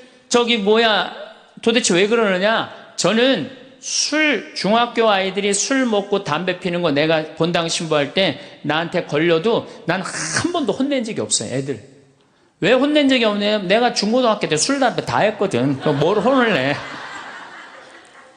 도대체 왜 그러느냐? 저는 중학교 아이들이 술 먹고 담배 피는 거 내가 본당 신부할 때 나한테 걸려도 난 한 번도 혼낸 적이 없어요. 애들. 왜 혼낸 적이 없냐? 내가 중고등학교 때 술, 담배 다 했거든. 그럼 뭘 혼을 내?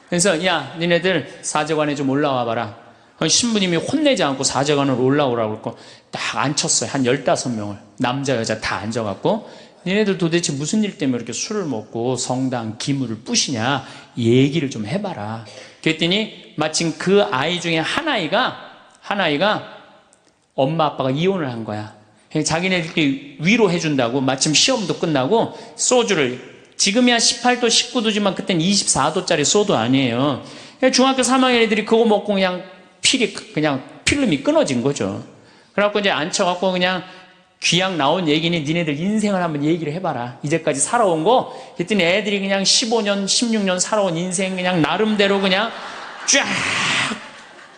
그래서 야, 니네들 사제관에 좀 올라와 봐라. 신부님이 혼내지 않고 사제관으로 올라오라고 그러고 딱 앉혔어요. 한 15명을. 남자, 여자 다 앉아갖고 니네들 도대체 무슨 일 때문에 이렇게 술을 먹고 성당 기물을 부시냐 얘기를 좀 해봐라. 그랬더니 마침 그 아이 중에 한 아이가 엄마 아빠가 이혼을 한 거야. 자기네들끼리 위로해준다고 마침 시험도 끝나고 소주를 지금이야 18도 19도지만 그땐 24도짜리 소주 아니에요. 중학교 3학년 애들이 그거 먹고 그냥 필름이 끊어진 거죠. 그래갖고 이제 앉혀갖고 그냥 귀양 나온 얘기니 니네들 인생을 한번 얘기를 해봐라. 이제까지 살아온 거. 그랬더니 애들이 그냥 15년, 16년 살아온 인생 그냥 나름대로 그냥 쫙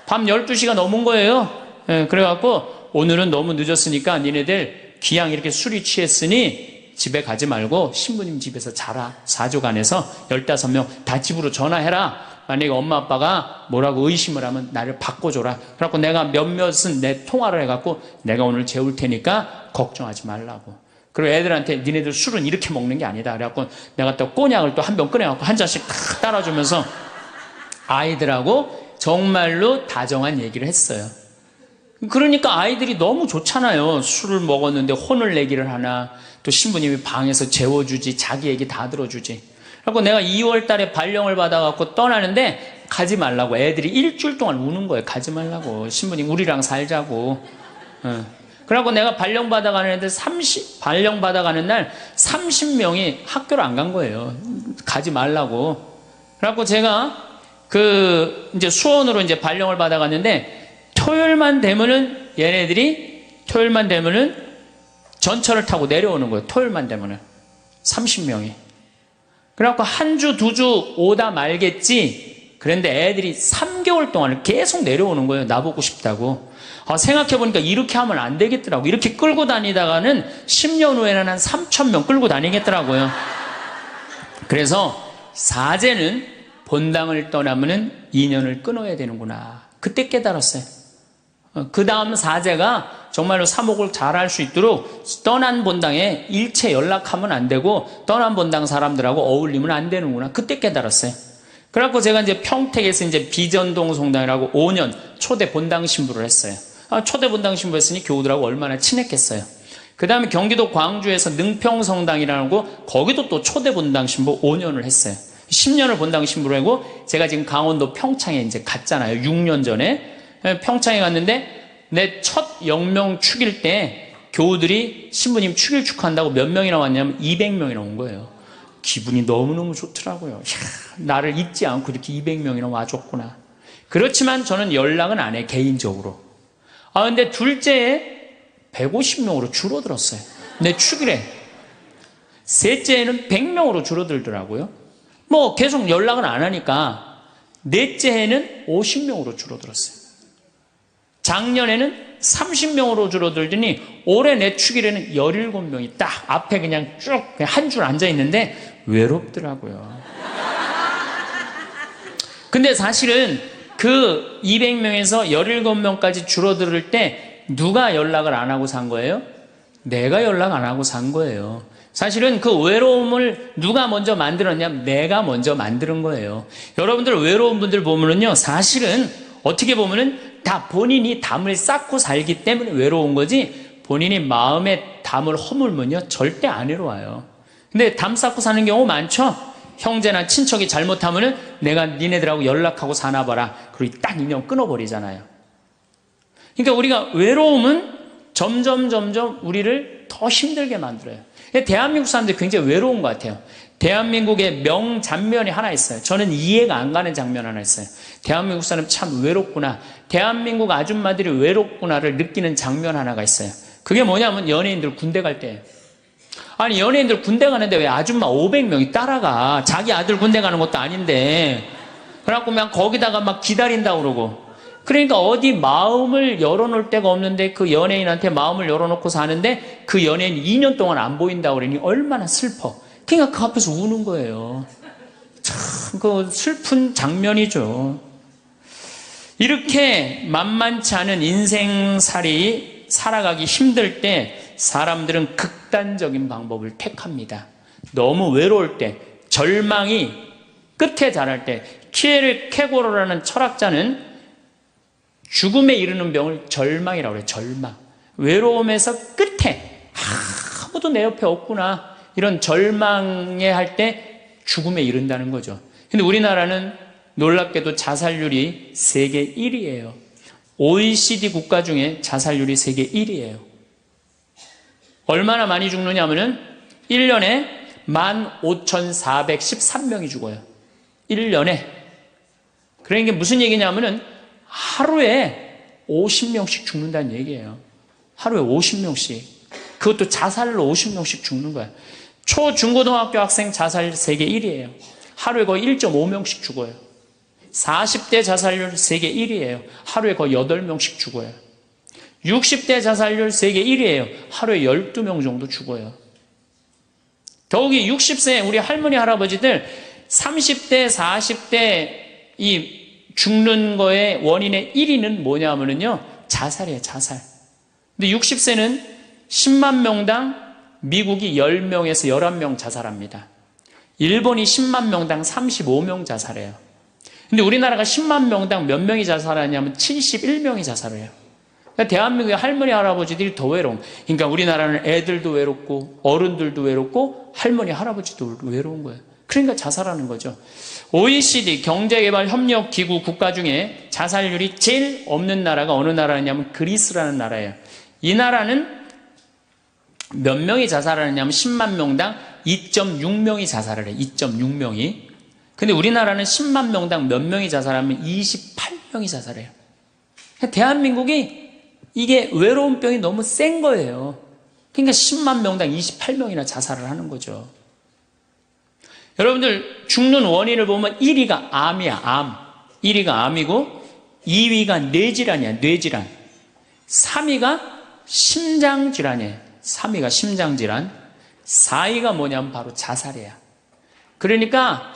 밤 12시가 넘은 거예요. 그래갖고 오늘은 너무 늦었으니까 니네들 귀양 이렇게 술이 취했으니 집에 가지 말고 신부님 집에서 자라. 사조관에서 15명 다 집으로 전화해라. 만약에 엄마 아빠가 뭐라고 의심을 하면 나를 바꿔줘라. 그래갖고 내가 몇몇은 내 통화를 해갖고 내가 오늘 재울 테니까 걱정하지 말라고. 그리고 애들한테 니네들 술은 이렇게 먹는 게 아니다. 그래갖고 내가 또 꼬냑을 또 한 병 꺼내갖고 한 잔씩 탁 따라주면서 아이들하고 정말로 다정한 얘기를 했어요. 그러니까 아이들이 너무 좋잖아요. 술을 먹었는데 혼을 내기를 하나, 또 신부님이 방에서 재워주지, 자기 얘기 다 들어주지. 그래서 내가 2월 달에 발령을 받아갖고 떠나는데 가지 말라고 애들이 일주일 동안 우는 거예요. 가지 말라고. 신부님 우리랑 살자고. 그래갖고 내가 발령 받아가는 애들 발령 받아가는 날 30명이 학교를 안 간 거예요. 가지 말라고. 그래갖고 제가 이제 수원으로 이제 발령을 받아갔는데 토요일만 되면은 전철을 타고 내려오는 거예요. 토요일만 되면은 30명이. 그래갖고 한 주, 두 주 오다 말겠지. 그런데 애들이 3개월 동안 계속 내려오는 거예요. 나보고 싶다고. 생각해보니까 이렇게 하면 안 되겠더라고. 이렇게 끌고 다니다가는 10년 후에는 한 3,000명 끌고 다니겠더라고요. 그래서 사제는 본당을 떠나면은 인연을 끊어야 되는구나. 그때 깨달았어요. 그 다음 사제가 정말로 사목을 잘할 수 있도록 떠난 본당에 일체 연락하면 안 되고 떠난 본당 사람들하고 어울리면 안 되는구나. 그때 깨달았어요. 그래갖고 제가 이제 평택에서 이제 비전동 성당이라고 5년 초대 본당 신부를 했어요. 초대 본당 신부 했으니 교우들하고 얼마나 친했겠어요. 그 다음에 경기도 광주에서 능평 성당이라는 거 거기도 또 초대 본당 신부 5년을 했어요. 10년을 본당 신부로 하고 제가 지금 강원도 평창에 이제 갔잖아요. 6년 전에 평창에 갔는데 내 첫 영명 축일 때 교우들이 신부님 축일 축하한다고 몇 명이나 왔냐면 200명이나 온 거예요. 기분이 너무너무 좋더라고요. 이야, 나를 잊지 않고 이렇게 200명이나 와줬구나. 그렇지만 저는 연락은 안 해, 개인적으로. 근데 둘째에 150명으로 줄어들었어요. 내 축일에. 셋째에는 100명으로 줄어들더라고요. 뭐 계속 연락은 안 하니까 넷째 해는 50명으로 줄어들었어요. 작년에는 30명으로 줄어들더니 올해 내 축일에는 17명이 딱 앞에 그냥 쭉 한 줄 앉아 있는데 외롭더라고요. 근데 사실은 그 200명에서 17명까지 줄어들 때 누가 연락을 안 하고 산 거예요? 내가 연락 안 하고 산 거예요. 사실은 그 외로움을 누가 먼저 만들었냐면 내가 먼저 만드는 거예요. 여러분들 외로운 분들 보면은요, 사실은 어떻게 보면은 다 본인이 담을 쌓고 살기 때문에 외로운 거지, 본인이 마음에 담을 허물면요 절대 안 외로워요. 근데 담 쌓고 사는 경우 많죠. 형제나 친척이 잘못하면은 내가 니네들하고 연락하고 사나 봐라. 그리고 딱 인연 끊어버리잖아요. 그러니까 우리가 외로움은 점점 우리를 더 힘들게 만들어요. 대한민국 사람들이 굉장히 외로운 것 같아요. 대한민국의 명장면이 하나 있어요. 저는 이해가 안 가는 장면 하나 있어요. 대한민국 사람 참 외롭구나. 대한민국 아줌마들이 외롭구나를 느끼는 장면 하나가 있어요. 그게 뭐냐면 연예인들 군대 갈 때예요. 아니, 연예인들 군대 가는데 왜 아줌마 500명이 따라가? 자기 아들 군대 가는 것도 아닌데. 그래갖고 그냥 거기다가 막 기다린다고 그러고. 그러니까 어디 마음을 열어놓을 데가 없는데 그 연예인한테 마음을 열어놓고 사는데 그 연예인 2년 동안 안 보인다고 그러니 얼마나 슬퍼. 그러니까 그 앞에서 우는 거예요. 참, 그 슬픈 장면이죠. 이렇게 만만치 않은 인생살이 살아가기 힘들 때 사람들은 극단적인 방법을 택합니다. 너무 외로울 때, 절망이 끝에 달할 때, 키에르케고르라는 철학자는 죽음에 이르는 병을 절망이라고 해요. 절망. 외로움에서 끝에 아무도 내 옆에 없구나. 이런 절망에 할 때 죽음에 이른다는 거죠. 근데 우리나라는 놀랍게도 자살률이 세계 1위예요. OECD 국가 중에 자살률이 세계 1위예요. 얼마나 많이 죽느냐 하면은 1년에 15,413명이 죽어요. 1년에. 그러니까 무슨 얘기냐면은 하루에 50명씩 죽는다는 얘기예요. 하루에 50명씩. 그것도 자살로 50명씩 죽는 거야. 초, 중고등학교 학생 자살 세계 1위예요. 하루에 거의 1.5명씩 죽어요. 40대 자살률 세계 1위예요. 하루에 거의 8명씩 죽어요. 60대 자살률 세계 1위예요. 하루에 12명 정도 죽어요. 더욱이 60세 우리 할머니 할아버지들 30대 40대 이 죽는 거의 원인의 1위는 뭐냐면요 자살이에요. 자살. 근데 60세는 10만 명당 미국이 10명에서 11명 자살합니다. 일본이 10만 명당 35명 자살해요. 근데 우리나라가 10만 명당 몇 명이 자살하냐면 71명이 자살해요. 그러니까 대한민국의 할머니 할아버지들이 더 외로운. 그러니까 우리나라는 애들도 외롭고 어른들도 외롭고 할머니 할아버지도 외로운 거예요. 그러니까 자살하는 거죠. OECD 경제개발협력기구 국가 중에 자살률이 제일 없는 나라가 어느 나라냐면 그리스라는 나라예요. 이 나라는 몇 명이 자살하느냐면 10만 명당 2.6명이 자살을 해요. 2.6명이. 근데 우리나라는 10만 명당 몇 명이 자살하면 28명이 자살해요. 대한민국이 이게 외로운 병이 너무 센 거예요. 그러니까 10만 명당 28명이나 자살을 하는 거죠. 여러분들 죽는 원인을 보면 1위가 암이야, 암. 1위가 암이고 2위가 뇌질환이야, 뇌질환. 3위가 심장질환이에요. 3위가 심장질환. 4위가 뭐냐면 바로 자살이야. 그러니까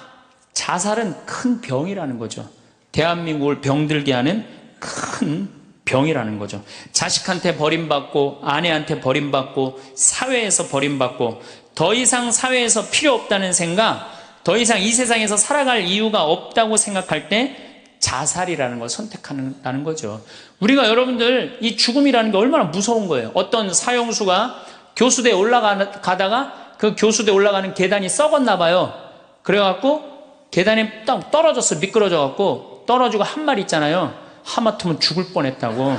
자살은 큰 병이라는 거죠. 대한민국을 병들게 하는 큰 병이라는 거죠. 자식한테 버림받고 아내한테 버림받고 사회에서 버림받고 더 이상 사회에서 필요 없다는 생각, 더 이상 이 세상에서 살아갈 이유가 없다고 생각할 때 자살이라는 걸 선택한다는 거죠. 우리가 여러분들 이 죽음이라는 게 얼마나 무서운 거예요. 어떤 사형수가 교수대에 올라가다가 그 교수대에 올라가는 계단이 썩었나 봐요. 그래갖고 계단에 딱 떨어졌어. 미끄러져갖고 떨어지고 한 말 있잖아요. 하마터면 죽을 뻔했다고.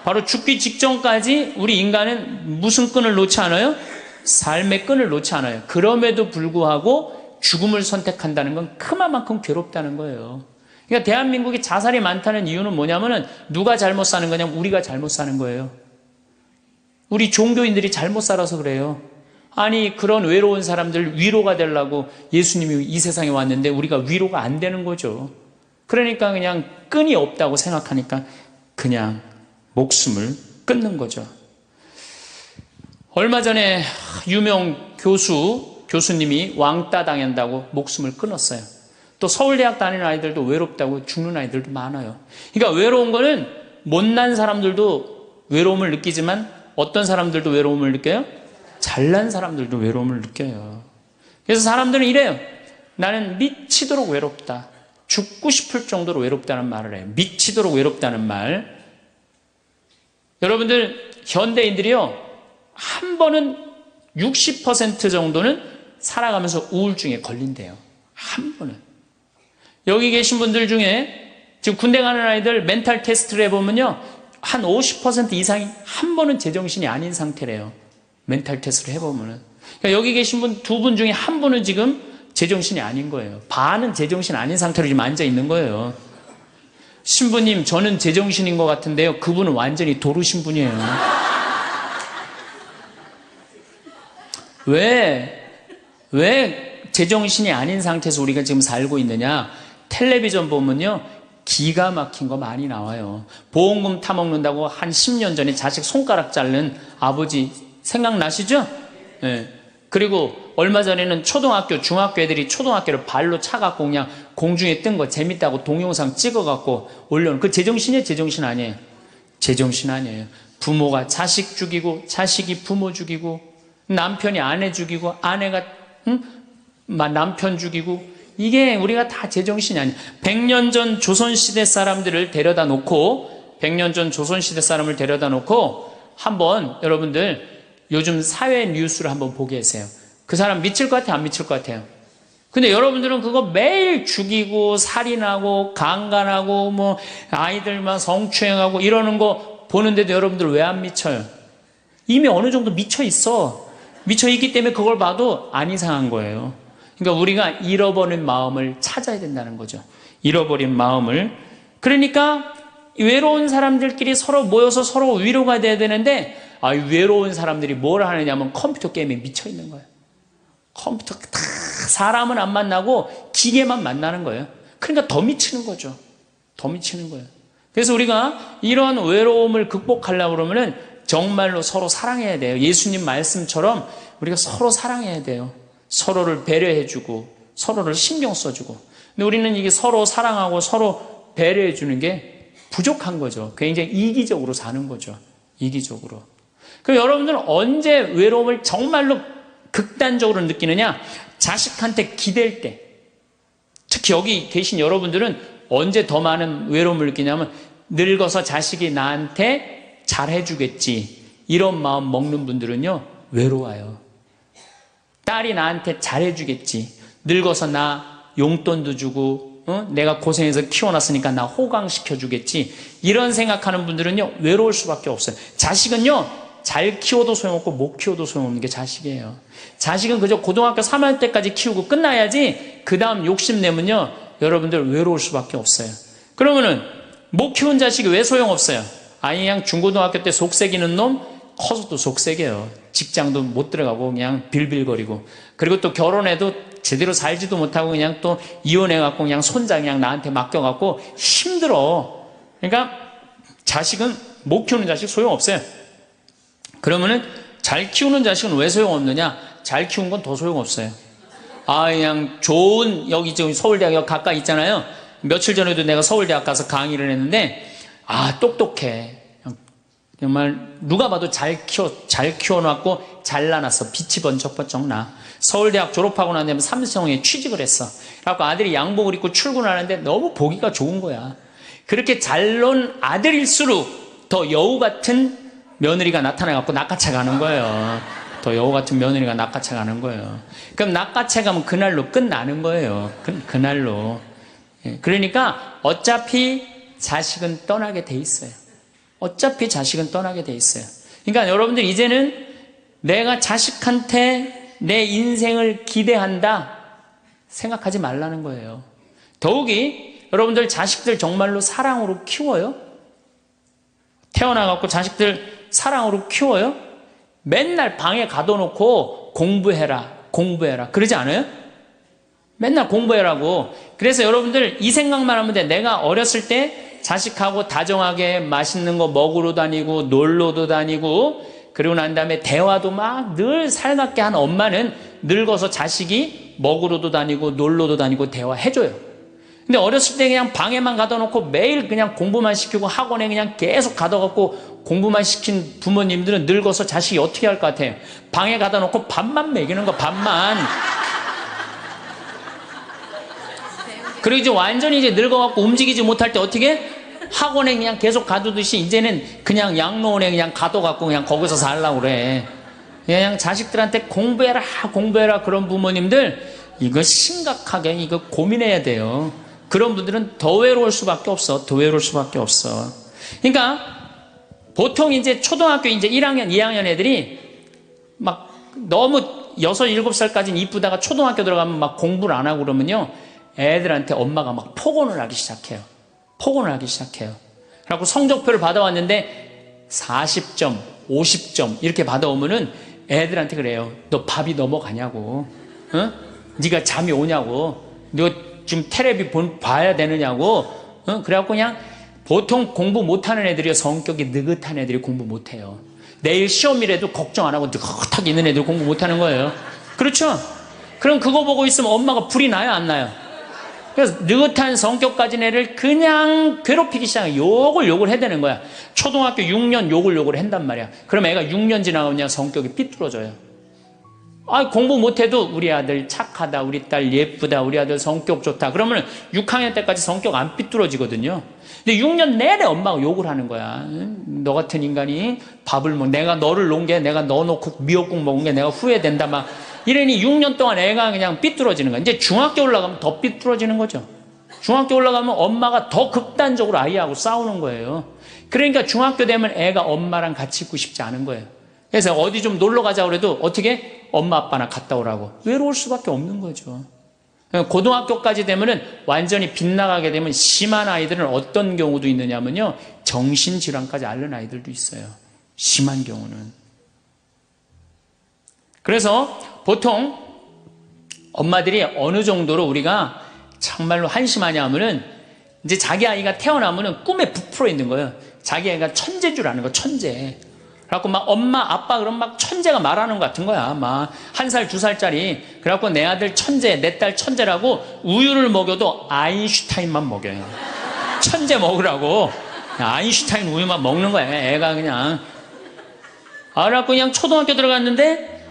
바로 죽기 직전까지 우리 인간은 무슨 끈을 놓지 않아요? 삶의 끈을 놓지 않아요. 그럼에도 불구하고 죽음을 선택한다는 건 그만큼 괴롭다는 거예요. 그러니까 대한민국이 자살이 많다는 이유는 뭐냐면은 누가 잘못 사는 거냐면 우리가 잘못 사는 거예요. 우리 종교인들이 잘못 살아서 그래요. 아니 그런 외로운 사람들 위로가 되려고 예수님이 이 세상에 왔는데 우리가 위로가 안 되는 거죠. 그러니까 그냥 끈이 없다고 생각하니까 그냥 목숨을 끊는 거죠. 얼마 전에 유명 교수님이 왕따 당한다고 목숨을 끊었어요. 또 서울대학 다니는 아이들도 외롭다고 죽는 아이들도 많아요. 그러니까 외로운 거는 못난 사람들도 외로움을 느끼지만 어떤 사람들도 외로움을 느껴요? 잘난 사람들도 외로움을 느껴요. 그래서 사람들은 이래요. 나는 미치도록 외롭다. 죽고 싶을 정도로 외롭다는 말을 해요. 미치도록 외롭다는 말. 여러분들 현대인들이요. 한 번은 60% 정도는 살아가면서 우울증에 걸린대요. 한 번은. 여기 계신 분들 중에 지금 군대 가는 아이들 멘탈 테스트를 해보면요. 한 50% 이상이 한 번은 제정신이 아닌 상태래요. 멘탈 테스트를 해보면은. 그러니까 여기 계신 분 두 분 중에 한 분은 지금 제정신이 아닌 거예요. 반은 제정신 아닌 상태로 지금 앉아 있는 거예요. 신부님, 저는 제정신인 것 같은데요. 그분은 완전히 도루신 분이에요. 왜 제정신이 아닌 상태에서 우리가 지금 살고 있느냐? 텔레비전 보면요. 기가 막힌 거 많이 나와요. 보험금 타먹는다고 한 10년 전에 자식 손가락 자른 아버지 생각나시죠? 네. 그리고 얼마 전에는 초등학교, 중학교 애들이 초등학교를 발로 차갖고 그냥 공중에 뜬 거 재밌다고 동영상 찍어갖고 올려놓은 그 제정신이에요? 제정신 아니에요? 제정신 아니에요. 부모가 자식 죽이고 자식이 부모 죽이고 남편이 아내 죽이고 아내가 남편 죽이고 이게 우리가 다 제정신이 아니에요. 100년 전 조선시대 사람들을 데려다 놓고 100년 전 조선시대 사람을 데려다 놓고 한번 여러분들 요즘 사회 뉴스를 한번 보게 하세요. 그 사람 미칠 것 같아요? 안 미칠 것 같아요? 근데 여러분들은 그거 매일 죽이고 살인하고 강간하고 뭐 아이들만 성추행하고 이러는 거 보는데도 여러분들 왜 안 미쳐요? 이미 어느 정도 미쳐 있어. 미쳐 있기 때문에 그걸 봐도 안 이상한 거예요. 그러니까 우리가 잃어버린 마음을 찾아야 된다는 거죠. 잃어버린 마음을. 그러니까 외로운 사람들끼리 서로 모여서 서로 위로가 돼야 되는데 외로운 사람들이 뭘 하느냐면 컴퓨터 게임에 미쳐 있는 거예요. 컴퓨터 다 사람은 안 만나고 기계만 만나는 거예요. 그러니까 더 미치는 거죠. 더 미치는 거예요. 그래서 우리가 이런 외로움을 극복하려고 그러면은 정말로 서로 사랑해야 돼요. 예수님 말씀처럼 우리가 서로 사랑해야 돼요. 서로를 배려해주고 서로를 신경 써주고. 근데 우리는 이게 서로 사랑하고 서로 배려해주는 게 부족한 거죠. 굉장히 이기적으로 사는 거죠. 이기적으로. 그럼 여러분들은 언제 외로움을 정말로 극단적으로 느끼느냐? 자식한테 기댈 때. 특히 여기 계신 여러분들은 언제 더 많은 외로움을 느끼냐면 늙어서 자식이 나한테 잘해주겠지. 이런 마음 먹는 분들은요. 외로워요. 딸이 나한테 잘해주겠지. 늙어서 나 용돈도 주고 내가 고생해서 키워놨으니까 나 호강시켜주겠지. 이런 생각하는 분들은요, 외로울 수밖에 없어요. 자식은요, 잘 키워도 소용없고 못 키워도 소용없는 게 자식이에요. 자식은 그저 고등학교 3학년 때까지 키우고 끝나야지 그 다음 욕심내면요, 여러분들 외로울 수밖에 없어요. 그러면은 못 키운 자식이 왜 소용없어요? 아니 그냥 중고등학교 때 속새기는 놈 커서도 속새겨요. 직장도 못 들어가고 그냥 빌빌거리고, 그리고 또 결혼해도 제대로 살지도 못하고 그냥 또 이혼해갖고 그냥 손자 그냥 나한테 맡겨갖고 힘들어. 그러니까 자식은 못 키우는 자식 소용없어요. 그러면은 잘 키우는 자식은 왜 소용없느냐? 잘 키운 건 더 소용없어요. 그냥 좋은, 여기 지금 서울대학 가까이 있잖아요. 며칠 전에도 내가 서울대학 가서 강의를 했는데, 똑똑해. 정말 누가 봐도 잘 키워놨고 잘라놨어. 빛이 번쩍번쩍 나. 서울대학 졸업하고 난 다음에 삼성에 취직을 했어. 그래갖고 아들이 양복을 입고 출근하는데 너무 보기가 좋은 거야. 그렇게 잘 논 아들일수록 더 여우 같은 며느리가 나타나갖고 낚아채 가는 거예요. 더 여우 같은 며느리가 낚아채 가는 거예요. 그럼 낚아채 가면 그날로 끝나는 거예요. 그날로. 그러니까 어차피 자식은 떠나게 돼 있어요. 어차피 자식은 떠나게 돼 있어요. 그러니까 여러분들 이제는 내가 자식한테 내 인생을 기대한다 생각하지 말라는 거예요. 더욱이 여러분들 자식들 정말로 사랑으로 키워요? 태어나갖고 자식들 사랑으로 키워요? 맨날 방에 가둬놓고 공부해라 그러지 않아요? 맨날 공부해라고. 그래서 여러분들 이 생각만 하면 돼. 내가 어렸을 때 자식하고 다정하게 맛있는 거 먹으러 다니고 놀러도 다니고, 그리고 난 다음에 대화도 막 늘 살갑게 한 엄마는 늙어서 자식이 먹으러도 다니고 놀러도 다니고 대화해줘요. 근데 어렸을 때 그냥 방에만 가둬놓고 매일 그냥 공부만 시키고 학원에 그냥 계속 가둬갖고 공부만 시킨 부모님들은 늙어서 자식이 어떻게 할 것 같아요? 방에 가둬놓고 밥만 먹이는 거, 밥만. 그리고 이제 완전히 이제 늙어갖고 움직이지 못할 때 어떻게? 학원에 그냥 계속 가두듯이 이제는 그냥 양로원에 그냥 가둬갖고 그냥 거기서 살라고 그래. 그냥 자식들한테 공부해라 그런 부모님들, 이거 심각하게 이거 고민해야 돼요. 그런 분들은 더 외로울 수밖에 없어. 더 외로울 수밖에 없어. 그러니까 보통 이제 초등학교 이제 1학년, 2학년 애들이 막 너무 6, 7살까지는 이쁘다가 초등학교 들어가면 막 공부를 안 하고 그러면요, 애들한테 엄마가 막 폭언을 하기 시작해요. 그래갖고 성적표를 받아왔는데 40점, 50점 이렇게 받아오면은 애들한테 그래요. 너 밥이 넘어가냐고. 네가 잠이 오냐고. 너 지금 텔레비 봐야 되느냐고. 그래갖고 그냥 보통 공부 못하는 애들이 성격이 느긋한 애들이 공부 못해요. 내일 시험이라도 걱정 안 하고 느긋하게 있는 애들이 공부 못하는 거예요. 그렇죠? 그럼 그거 보고 있으면 엄마가 불이 나요, 안 나요? 그래서 느긋한 성격 가진 애를 그냥 괴롭히기 시작해요. 욕을 해대는 거야. 초등학교 6년 욕을 한단 말이야. 그럼 애가 6년 지나고 그냥 성격이 삐뚤어져요. 공부 못해도 우리 아들 착하다, 우리 딸 예쁘다, 우리 아들 성격 좋다. 그러면 6학년 때까지 성격 안 삐뚤어지거든요. 근데 6년 내내 엄마가 욕을 하는 거야. 너 같은 인간이 밥을 내가 너를 놓은 게, 내가 너 놓고 미역국 먹은 게 내가 후회된다 막 이러니 6년 동안 애가 그냥 삐뚤어지는 거야. 이제 중학교 올라가면 더 삐뚤어지는 거죠. 중학교 올라가면 엄마가 더 극단적으로 아이하고 싸우는 거예요. 그러니까 중학교 되면 애가 엄마랑 같이 있고 싶지 않은 거예요. 그래서 어디 좀 놀러 가자고 그래도 어떻게? 엄마 아빠나 갔다 오라고. 외로울 수밖에 없는 거죠. 고등학교까지 되면은 완전히 빗나가게 되면 심한 아이들은 어떤 경우도 있느냐면요, 정신질환까지 앓는 아이들도 있어요. 심한 경우는. 그래서 보통 엄마들이 어느 정도로 우리가 정말로 한심하냐 하면은, 이제 자기 아이가 태어나면은 꿈에 부풀어 있는 거예요. 자기 아이가 천재인 줄 아는 거, 천재. 그래갖고 막 엄마, 아빠 그럼 막 천재가 말하는 것 같은 거야. 막 1살, 2살짜리. 그래갖고 내 아들 천재, 내 딸 천재라고 우유를 먹여도 아인슈타인만 먹여요. 천재 먹으라고. 아인슈타인 우유만 먹는 거야. 애가 그냥. 그래갖고 그냥 초등학교 들어갔는데,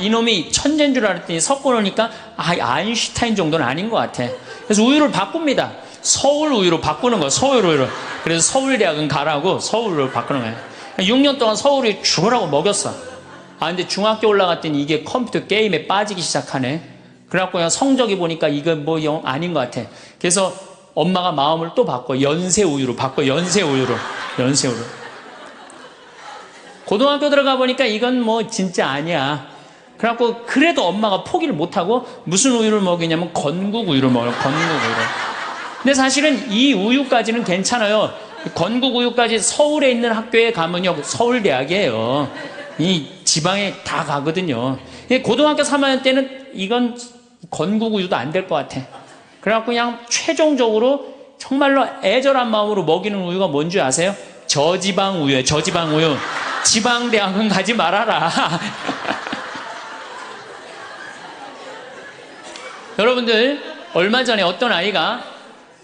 이놈이 천재인 줄 알았더니 섞어 놓으니까, 아인슈타인 정도는 아닌 것 같아. 그래서 우유를 바꿉니다. 서울 우유로 바꾸는 거야, 서울 우유로. 그래서 서울대학은 가라고 서울로 바꾸는 거야. 6년 동안 서울이 죽으라고 먹였어. 근데 중학교 올라갔더니 이게 컴퓨터 게임에 빠지기 시작하네. 그래갖고 그냥 성적이 보니까 이거 뭐 영 아닌 것 같아. 그래서 엄마가 마음을 또 바꿔. 연세우유로 바꿔. 연세우유로. 고등학교 들어가 보니까 이건 뭐 진짜 아니야. 그래갖고 그래도 엄마가 포기를 못하고 무슨 우유를 먹이냐면 건국 우유를 먹어요. 건국 우유를. 근데 사실은 이 우유까지는 괜찮아요. 건국 우유까지 서울에 있는 학교에 가면요, 서울대학이에요. 이 지방에 다 가거든요. 고등학교 3학년 때는 이건 건국 우유도 안 될 것 같아. 그래갖고 그냥 최종적으로 정말로 애절한 마음으로 먹이는 우유가 뭔지 아세요? 저지방 우유예요. 저지방 우유. 지방대학은 가지 말아라. 여러분들, 얼마 전에 어떤 아이가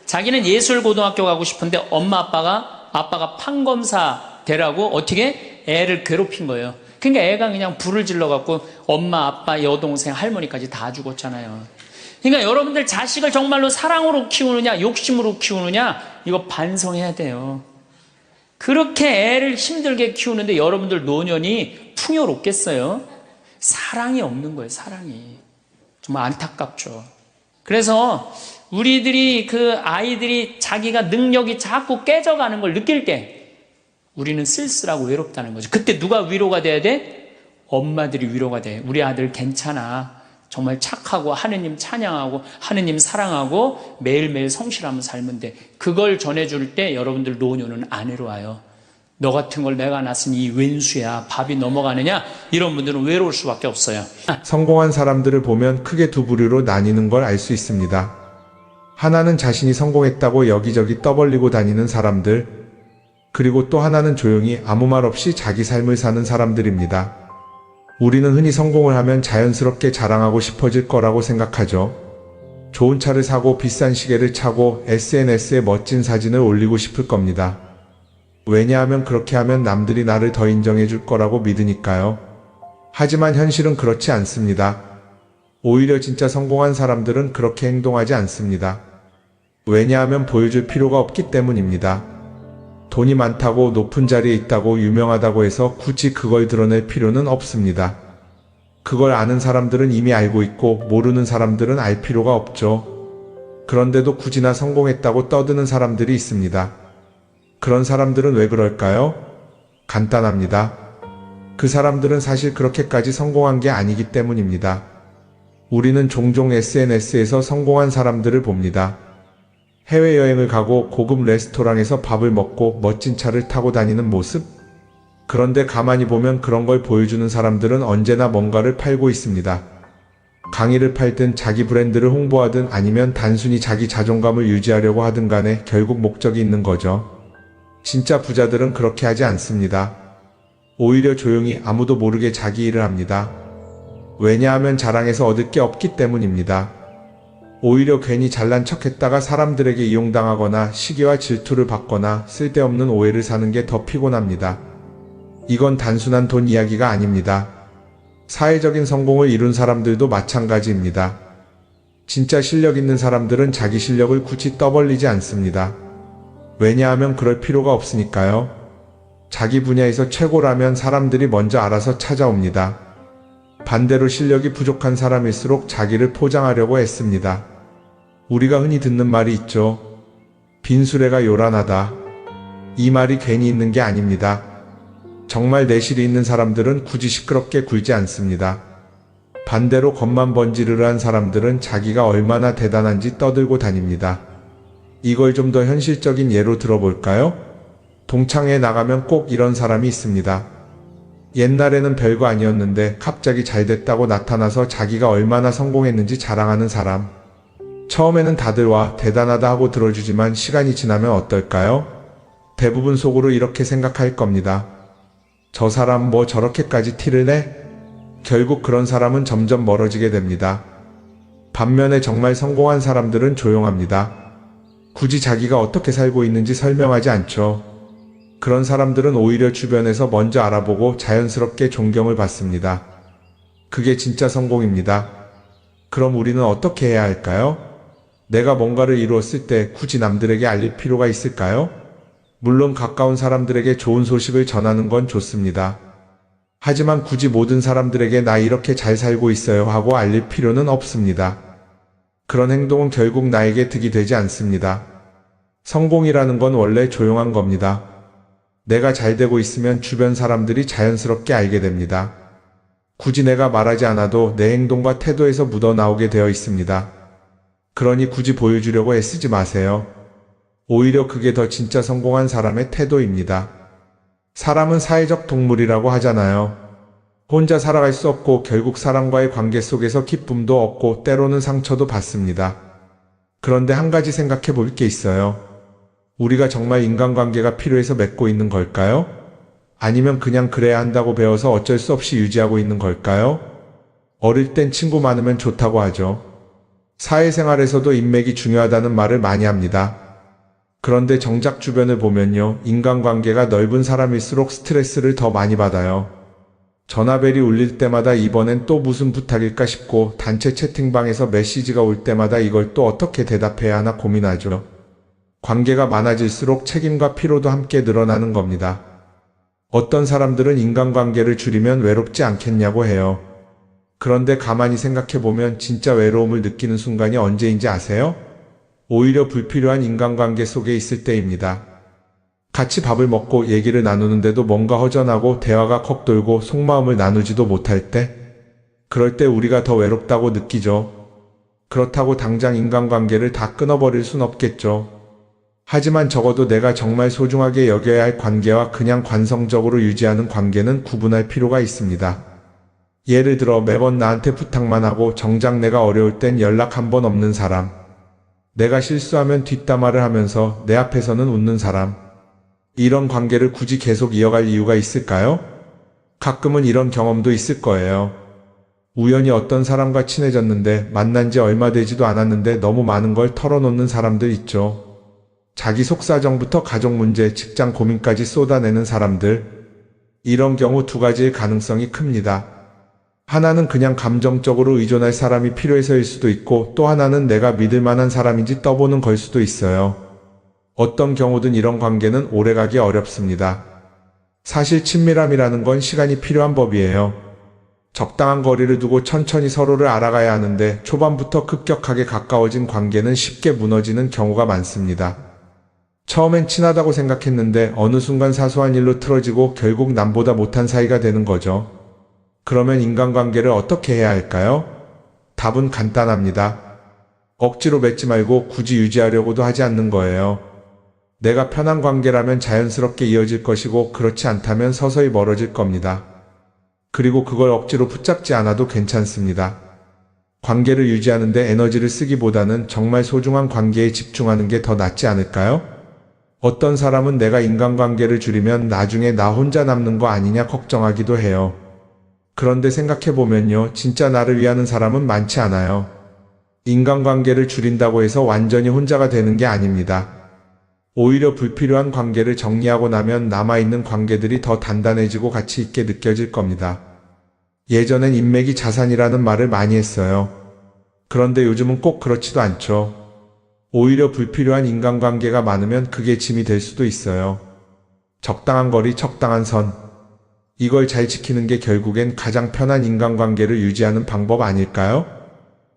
자기는 예술고등학교 가고 싶은데 엄마 아빠가 판검사 되라고 어떻게 애를 괴롭힌 거예요. 그러니까 애가 그냥 불을 질러갖고 엄마, 아빠, 여동생, 할머니까지 다 죽었잖아요. 그러니까 여러분들 자식을 정말로 사랑으로 키우느냐, 욕심으로 키우느냐, 이거 반성해야 돼요. 그렇게 애를 힘들게 키우는데 여러분들 노년이 풍요롭겠어요? 사랑이 없는 거예요, 사랑이. 정말 안타깝죠. 그래서 우리들이 그 아이들이 자기가 능력이 자꾸 깨져가는 걸 느낄 때 우리는 쓸쓸하고 외롭다는 거죠. 그때 누가 위로가 돼야 돼? 엄마들이 위로가 돼. 우리 아들 괜찮아. 정말 착하고 하느님 찬양하고 하느님 사랑하고 매일매일 성실하면 살면 돼. 그걸 전해줄 때 여러분들 노년은 안 외로워요. 너 같은 걸 내가 낳았으니 이 왼수야. 밥이 넘어가느냐? 이런 분들은 외로울 수밖에 없어요. 성공한 사람들을 보면 크게 두 부류로 나뉘는 걸 알 수 있습니다. 하나는 자신이 성공했다고 여기저기 떠벌리고 다니는 사람들, 그리고 또 하나는 조용히 아무 말 없이 자기 삶을 사는 사람들입니다. 우리는 흔히 성공을 하면 자연스럽게 자랑하고 싶어질 거라고 생각하죠. 좋은 차를 사고 비싼 시계를 차고 SNS에 멋진 사진을 올리고 싶을 겁니다. 왜냐하면 그렇게 하면 남들이 나를 더 인정해 줄 거라고 믿으니까요. 하지만 현실은 그렇지 않습니다. 오히려 진짜 성공한 사람들은 그렇게 행동하지 않습니다. 왜냐하면 보여줄 필요가 없기 때문입니다. 돈이 많다고 높은 자리에 있다고 유명하다고 해서 굳이 그걸 드러낼 필요는 없습니다. 그걸 아는 사람들은 이미 알고 있고 모르는 사람들은 알 필요가 없죠. 그런데도 굳이나 성공했다고 떠드는 사람들이 있습니다. 그런 사람들은 왜 그럴까요? 간단합니다. 그 사람들은 사실 그렇게까지 성공한 게 아니기 때문입니다. 우리는 종종 SNS에서 성공한 사람들을 봅니다. 해외여행을 가고 고급 레스토랑에서 밥을 먹고 멋진 차를 타고 다니는 모습? 그런데 가만히 보면 그런 걸 보여주는 사람들은 언제나 뭔가를 팔고 있습니다. 강의를 팔든 자기 브랜드를 홍보하든 아니면 단순히 자기 자존감을 유지하려고 하든 간에 결국 목적이 있는 거죠. 진짜 부자들은 그렇게 하지 않습니다. 오히려 조용히 아무도 모르게 자기 일을 합니다. 왜냐하면 자랑해서 얻을 게 없기 때문입니다. 오히려 괜히 잘난 척했다가 사람들에게 이용당하거나 시기와 질투를 받거나 쓸데없는 오해를 사는 게 더 피곤합니다. 이건 단순한 돈 이야기가 아닙니다. 사회적인 성공을 이룬 사람들도 마찬가지입니다. 진짜 실력 있는 사람들은 자기 실력을 굳이 떠벌리지 않습니다. 왜냐하면 그럴 필요가 없으니까요. 자기 분야에서 최고라면 사람들이 먼저 알아서 찾아옵니다. 반대로 실력이 부족한 사람일수록 자기를 포장하려고 애씁니다. 우리가 흔히 듣는 말이 있죠. 빈수레가 요란하다. 이 말이 괜히 있는 게 아닙니다. 정말 내실이 있는 사람들은 굳이 시끄럽게 굴지 않습니다. 반대로 겉만 번지르르한 사람들은 자기가 얼마나 대단한지 떠들고 다닙니다. 이걸 좀 더 현실적인 예로 들어볼까요? 동창회에 나가면 꼭 이런 사람이 있습니다. 옛날에는 별거 아니었는데 갑자기 잘 됐다고 나타나서 자기가 얼마나 성공했는지 자랑하는 사람. 처음에는 다들 와 대단하다 하고 들어주지만 시간이 지나면 어떨까요? 대부분 속으로 이렇게 생각할 겁니다. 저 사람 뭐 저렇게까지 티를 내? 결국 그런 사람은 점점 멀어지게 됩니다. 반면에 정말 성공한 사람들은 조용합니다. 굳이 자기가 어떻게 살고 있는지 설명하지 않죠. 그런 사람들은 오히려 주변에서 먼저 알아보고 자연스럽게 존경을 받습니다. 그게 진짜 성공입니다. 그럼 우리는 어떻게 해야 할까요? 내가 뭔가를 이루었을 때 굳이 남들에게 알릴 필요가 있을까요? 물론 가까운 사람들에게 좋은 소식을 전하는 건 좋습니다. 하지만 굳이 모든 사람들에게 나 이렇게 잘 살고 있어요 하고 알릴 필요는 없습니다. 그런 행동은 결국 나에게 득이 되지 않습니다. 성공이라는 건 원래 조용한 겁니다. 내가 잘 되고 있으면 주변 사람들이 자연스럽게 알게 됩니다. 굳이 내가 말하지 않아도 내 행동과 태도에서 묻어나오게 되어 있습니다. 그러니 굳이 보여주려고 애쓰지 마세요. 오히려 그게 더 진짜 성공한 사람의 태도입니다. 사람은 사회적 동물이라고 하잖아요. 혼자 살아갈 수 없고 결국 사람과의 관계 속에서 기쁨도 얻고 때로는 상처도 받습니다. 그런데 한 가지 생각해 볼 게 있어요. 우리가 정말 인간관계가 필요해서 맺고 있는 걸까요? 아니면 그냥 그래야 한다고 배워서 어쩔 수 없이 유지하고 있는 걸까요? 어릴 땐 친구 많으면 좋다고 하죠. 사회생활에서도 인맥이 중요하다는 말을 많이 합니다. 그런데 정작 주변을 보면요, 인간관계가 넓은 사람일수록 스트레스를 더 많이 받아요. 전화벨이 울릴 때마다 이번엔 또 무슨 부탁일까 싶고 단체 채팅방에서 메시지가 올 때마다 이걸 또 어떻게 대답해야 하나 고민하죠. 관계가 많아질수록 책임과 피로도 함께 늘어나는 겁니다. 어떤 사람들은 인간관계를 줄이면 외롭지 않겠냐고 해요. 그런데 가만히 생각해보면 진짜 외로움을 느끼는 순간이 언제인지 아세요? 오히려 불필요한 인간관계 속에 있을 때입니다. 같이 밥을 먹고 얘기를 나누는데도 뭔가 허전하고 대화가 컥 돌고 속마음을 나누지도 못할 때, 그럴 때 우리가 더 외롭다고 느끼죠. 그렇다고 당장 인간관계를 다 끊어버릴 순 없겠죠. 하지만 적어도 내가 정말 소중하게 여겨야 할 관계와 그냥 관성적으로 유지하는 관계는 구분할 필요가 있습니다. 예를 들어 매번 나한테 부탁만 하고 정작 내가 어려울 땐 연락 한 번 없는 사람. 내가 실수하면 뒷담화를 하면서 내 앞에서는 웃는 사람. 이런 관계를 굳이 계속 이어갈 이유가 있을까요? 가끔은 이런 경험도 있을 거예요. 우연히 어떤 사람과 친해졌는데 만난 지 얼마 되지도 않았는데 너무 많은 걸 털어놓는 사람들 있죠. 자기 속사정부터 가족 문제, 직장 고민까지 쏟아내는 사람들. 이런 경우 두 가지의 가능성이 큽니다. 하나는 그냥 감정적으로 의존할 사람이 필요해서일 수도 있고 또 하나는 내가 믿을 만한 사람인지 떠보는 걸 수도 있어요. 어떤 경우든 이런 관계는 오래가기 어렵습니다. 사실 친밀함이라는 건 시간이 필요한 법이에요. 적당한 거리를 두고 천천히 서로를 알아가야 하는데 초반부터 급격하게 가까워진 관계는 쉽게 무너지는 경우가 많습니다. 처음엔 친하다고 생각했는데 어느 순간 사소한 일로 틀어지고 결국 남보다 못한 사이가 되는 거죠. 그러면 인간관계를 어떻게 해야 할까요? 답은 간단합니다. 억지로 맺지 말고 굳이 유지하려고도 하지 않는 거예요. 내가 편한 관계라면 자연스럽게 이어질 것이고 그렇지 않다면 서서히 멀어질 겁니다. 그리고 그걸 억지로 붙잡지 않아도 괜찮습니다. 관계를 유지하는데 에너지를 쓰기보다는 정말 소중한 관계에 집중하는 게 더 낫지 않을까요? 어떤 사람은 내가 인간관계를 줄이면 나중에 나 혼자 남는 거 아니냐 걱정하기도 해요. 그런데 생각해보면요, 진짜 나를 위하는 사람은 많지 않아요. 인간관계를 줄인다고 해서 완전히 혼자가 되는 게 아닙니다. 오히려 불필요한 관계를 정리하고 나면 남아있는 관계들이 더 단단해지고 가치 있게 느껴질 겁니다. 예전엔 인맥이 자산이라는 말을 많이 했어요. 그런데 요즘은 꼭 그렇지도 않죠. 오히려 불필요한 인간관계가 많으면 그게 짐이 될 수도 있어요. 적당한 거리, 적당한 선. 이걸 잘 지키는 게 결국엔 가장 편한 인간관계를 유지하는 방법 아닐까요?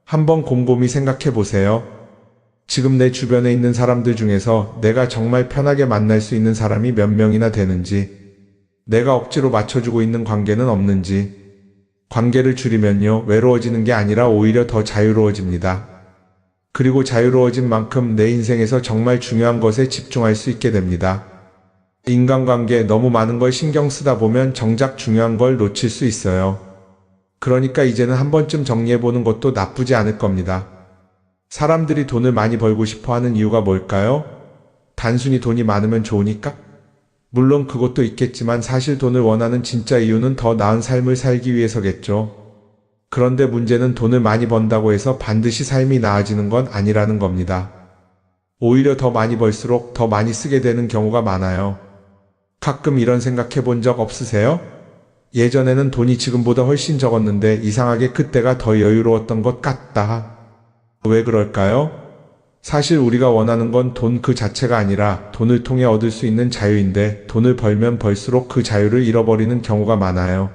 한번 곰곰이 생각해 보세요. 지금 내 주변에 있는 사람들 중에서 내가 정말 편하게 만날 수 있는 사람이 몇 명이나 되는지, 내가 억지로 맞춰주고 있는 관계는 없는지. 관계를 줄이면요, 외로워지는 게 아니라 오히려 더 자유로워집니다. 그리고 자유로워진 만큼 내 인생에서 정말 중요한 것에 집중할 수 있게 됩니다. 인간관계에 너무 많은 걸 신경 쓰다 보면 정작 중요한 걸 놓칠 수 있어요. 그러니까 이제는 한 번쯤 정리해보는 것도 나쁘지 않을 겁니다. 사람들이 돈을 많이 벌고 싶어 하는 이유가 뭘까요? 단순히 돈이 많으면 좋으니까? 물론 그것도 있겠지만 사실 돈을 원하는 진짜 이유는 더 나은 삶을 살기 위해서겠죠. 그런데 문제는 돈을 많이 번다고 해서 반드시 삶이 나아지는 건 아니라는 겁니다. 오히려 더 많이 벌수록 더 많이 쓰게 되는 경우가 많아요. 가끔 이런 생각해 본 적 없으세요? 예전에는 돈이 지금보다 훨씬 적었는데 이상하게 그때가 더 여유로웠던 것 같다. 왜 그럴까요? 사실 우리가 원하는 건 돈 그 자체가 아니라 돈을 통해 얻을 수 있는 자유인데 돈을 벌면 벌수록 그 자유를 잃어버리는 경우가 많아요.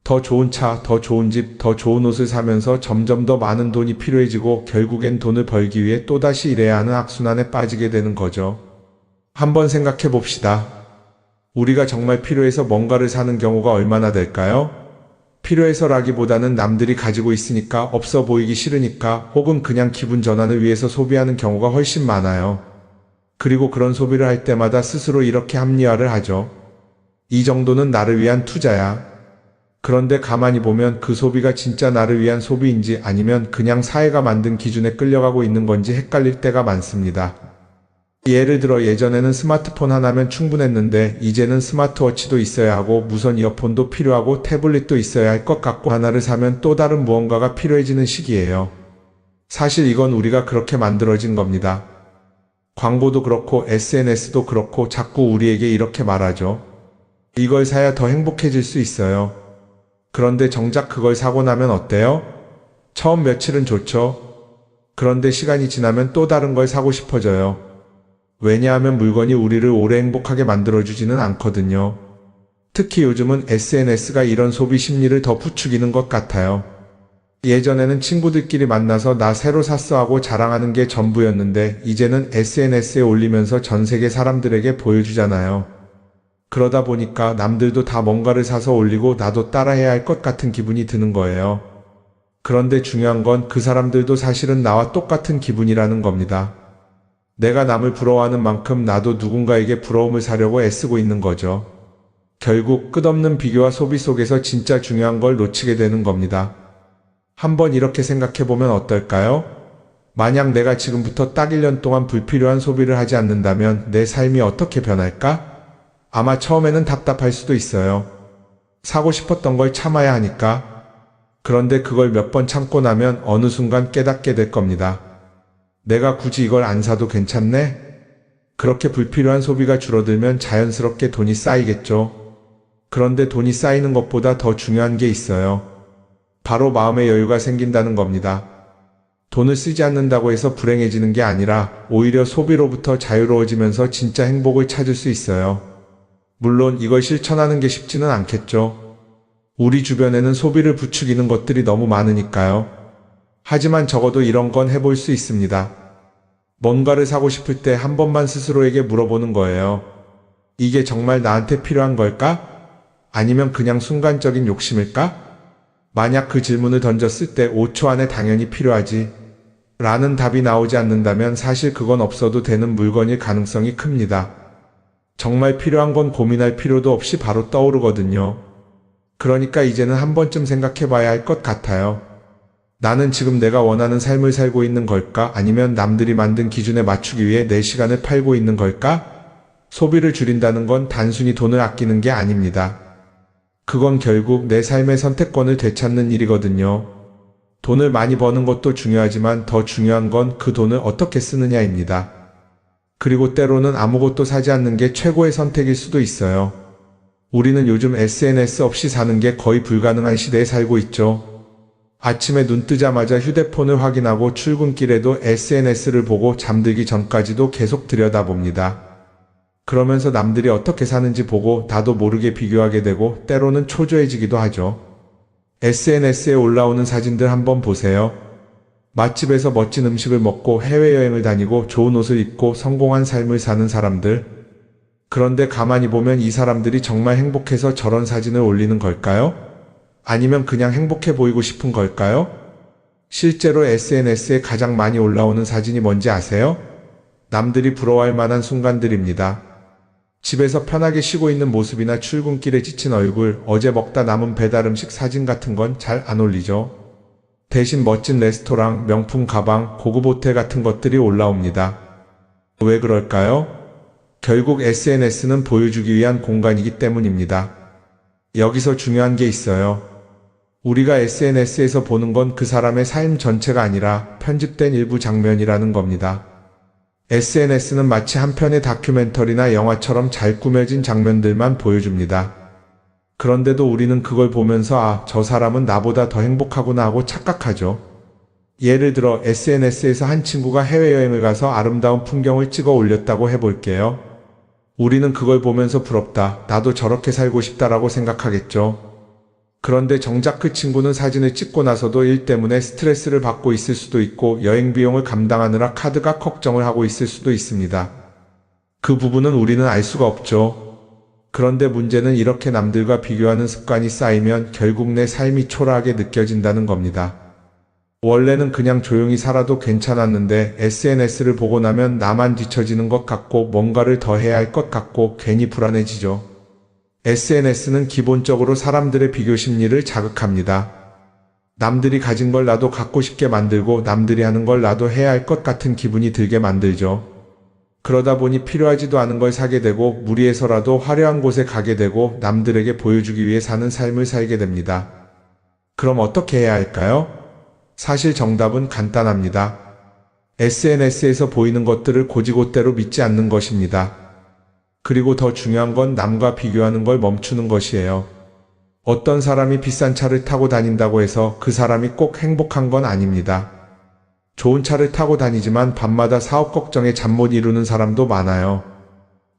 더 좋은 차, 더 좋은 집, 더 좋은 옷을 사면서 점점 더 많은 돈이 필요해지고 결국엔 돈을 벌기 위해 또다시 일해야 하는 악순환에 빠지게 되는 거죠. 한번 생각해 봅시다. 우리가 정말 필요해서 뭔가를 사는 경우가 얼마나 될까요? 필요해서라기보다는 남들이 가지고 있으니까, 없어 보이기 싫으니까, 혹은 그냥 기분 전환을 위해서 소비하는 경우가 훨씬 많아요. 그리고 그런 소비를 할 때마다 스스로 이렇게 합리화를 하죠. 이 정도는 나를 위한 투자야. 그런데 가만히 보면 그 소비가 진짜 나를 위한 소비인지 아니면 그냥 사회가 만든 기준에 끌려가고 있는 건지 헷갈릴 때가 많습니다. 예를 들어 예전에는 스마트폰 하나면 충분했는데 이제는 스마트워치도 있어야 하고 무선 이어폰도 필요하고 태블릿도 있어야 할 것 같고, 하나를 사면 또 다른 무언가가 필요해지는 시기예요. 사실 이건 우리가 그렇게 만들어진 겁니다. 광고도 그렇고 SNS도 그렇고 자꾸 우리에게 이렇게 말하죠. 이걸 사야 더 행복해질 수 있어요. 그런데 정작 그걸 사고 나면 어때요? 처음 며칠은 좋죠. 그런데 시간이 지나면 또 다른 걸 사고 싶어져요. 왜냐하면 물건이 우리를 오래 행복하게 만들어주지는 않거든요. 특히 요즘은 SNS가 이런 소비 심리를 더 부추기는 것 같아요. 예전에는 친구들끼리 만나서 나 새로 샀어 하고 자랑하는 게 전부였는데 이제는 SNS에 올리면서 전 세계 사람들에게 보여주잖아요. 그러다 보니까 남들도 다 뭔가를 사서 올리고 나도 따라해야 할 것 같은 기분이 드는 거예요. 그런데 중요한 건 그 사람들도 사실은 나와 똑같은 기분이라는 겁니다. 내가 남을 부러워하는 만큼 나도 누군가에게 부러움을 사려고 애쓰고 있는 거죠. 결국 끝없는 비교와 소비 속에서 진짜 중요한 걸 놓치게 되는 겁니다. 한번 이렇게 생각해보면 어떨까요? 만약 내가 지금부터 딱 1년 동안 불필요한 소비를 하지 않는다면 내 삶이 어떻게 변할까? 아마 처음에는 답답할 수도 있어요. 사고 싶었던 걸 참아야 하니까. 그런데 그걸 몇 번 참고 나면 어느 순간 깨닫게 될 겁니다. 내가 굳이 이걸 안 사도 괜찮네? 그렇게 불필요한 소비가 줄어들면 자연스럽게 돈이 쌓이겠죠. 그런데 돈이 쌓이는 것보다 더 중요한 게 있어요. 바로 마음의 여유가 생긴다는 겁니다. 돈을 쓰지 않는다고 해서 불행해지는 게 아니라 오히려 소비로부터 자유로워지면서 진짜 행복을 찾을 수 있어요. 물론 이걸 실천하는 게 쉽지는 않겠죠. 우리 주변에는 소비를 부추기는 것들이 너무 많으니까요. 하지만 적어도 이런 건 해볼 수 있습니다. 뭔가를 사고 싶을 때 한 번만 스스로에게 물어보는 거예요. 이게 정말 나한테 필요한 걸까? 아니면 그냥 순간적인 욕심일까? 만약 그 질문을 던졌을 때 5초 안에 당연히 필요하지 라는 답이 나오지 않는다면 사실 그건 없어도 되는 물건일 가능성이 큽니다. 정말 필요한 건 고민할 필요도 없이 바로 떠오르거든요. 그러니까 이제는 한 번쯤 생각해 봐야 할 것 같아요. 나는 지금 내가 원하는 삶을 살고 있는 걸까? 아니면 남들이 만든 기준에 맞추기 위해 내 시간을 팔고 있는 걸까? 소비를 줄인다는 건 단순히 돈을 아끼는 게 아닙니다. 그건 결국 내 삶의 선택권을 되찾는 일이거든요. 돈을 많이 버는 것도 중요하지만 더 중요한 건 그 돈을 어떻게 쓰느냐입니다. 그리고 때로는 아무것도 사지 않는 게 최고의 선택일 수도 있어요. 우리는 요즘 SNS 없이 사는 게 거의 불가능한 시대에 살고 있죠. 아침에 눈 뜨자마자 휴대폰을 확인하고 출근길에도 SNS를 보고 잠들기 전까지도 계속 들여다봅니다. 그러면서 남들이 어떻게 사는지 보고 나도 모르게 비교하게 되고 때로는 초조해지기도 하죠. SNS에 올라오는 사진들 한번 보세요. 맛집에서 멋진 음식을 먹고 해외여행을 다니고 좋은 옷을 입고 성공한 삶을 사는 사람들. 그런데 가만히 보면 이 사람들이 정말 행복해서 저런 사진을 올리는 걸까요? 아니면 그냥 행복해 보이고 싶은 걸까요? 실제로 SNS에 가장 많이 올라오는 사진이 뭔지 아세요? 남들이 부러워할 만한 순간들입니다. 집에서 편하게 쉬고 있는 모습이나 출근길에 지친 얼굴, 어제 먹다 남은 배달 음식 사진 같은 건 잘 안 올리죠. 대신 멋진 레스토랑, 명품 가방, 고급 호텔 같은 것들이 올라옵니다. 왜 그럴까요? 결국 SNS는 보여주기 위한 공간이기 때문입니다. 여기서 중요한 게 있어요. 우리가 SNS에서 보는 건 그 사람의 삶 전체가 아니라 편집된 일부 장면이라는 겁니다. SNS는 마치 한 편의 다큐멘터리나 영화처럼 잘 꾸며진 장면들만 보여줍니다. 그런데도 우리는 그걸 보면서 아, 저 사람은 나보다 더 행복하구나 하고 착각하죠. 예를 들어 SNS에서 한 친구가 해외여행을 가서 아름다운 풍경을 찍어 올렸다고 해볼게요. 우리는 그걸 보면서 부럽다, 나도 저렇게 살고 싶다라고 생각하겠죠. 그런데 정작 그 친구는 사진을 찍고 나서도 일 때문에 스트레스를 받고 있을 수도 있고 여행 비용을 감당하느라 카드가 걱정을 하고 있을 수도 있습니다. 그 부분은 우리는 알 수가 없죠. 그런데 문제는 이렇게 남들과 비교하는 습관이 쌓이면 결국 내 삶이 초라하게 느껴진다는 겁니다. 원래는 그냥 조용히 살아도 괜찮았는데 SNS를 보고 나면 나만 뒤처지는 것 같고 뭔가를 더 해야 할 것 같고 괜히 불안해지죠. SNS는 기본적으로 사람들의 비교 심리를 자극합니다. 남들이 가진 걸 나도 갖고 싶게 만들고 남들이 하는 걸 나도 해야 할 것 같은 기분이 들게 만들죠. 그러다 보니 필요하지도 않은 걸 사게 되고 무리해서라도 화려한 곳에 가게 되고 남들에게 보여주기 위해 사는 삶을 살게 됩니다. 그럼 어떻게 해야 할까요? 사실 정답은 간단합니다. SNS에서 보이는 것들을 고지고대로 믿지 않는 것입니다. 그리고 더 중요한 건 남과 비교하는 걸 멈추는 것이에요. 어떤 사람이 비싼 차를 타고 다닌다고 해서 그 사람이 꼭 행복한 건 아닙니다. 좋은 차를 타고 다니지만 밤마다 사업 걱정에 잠 못 이루는 사람도 많아요.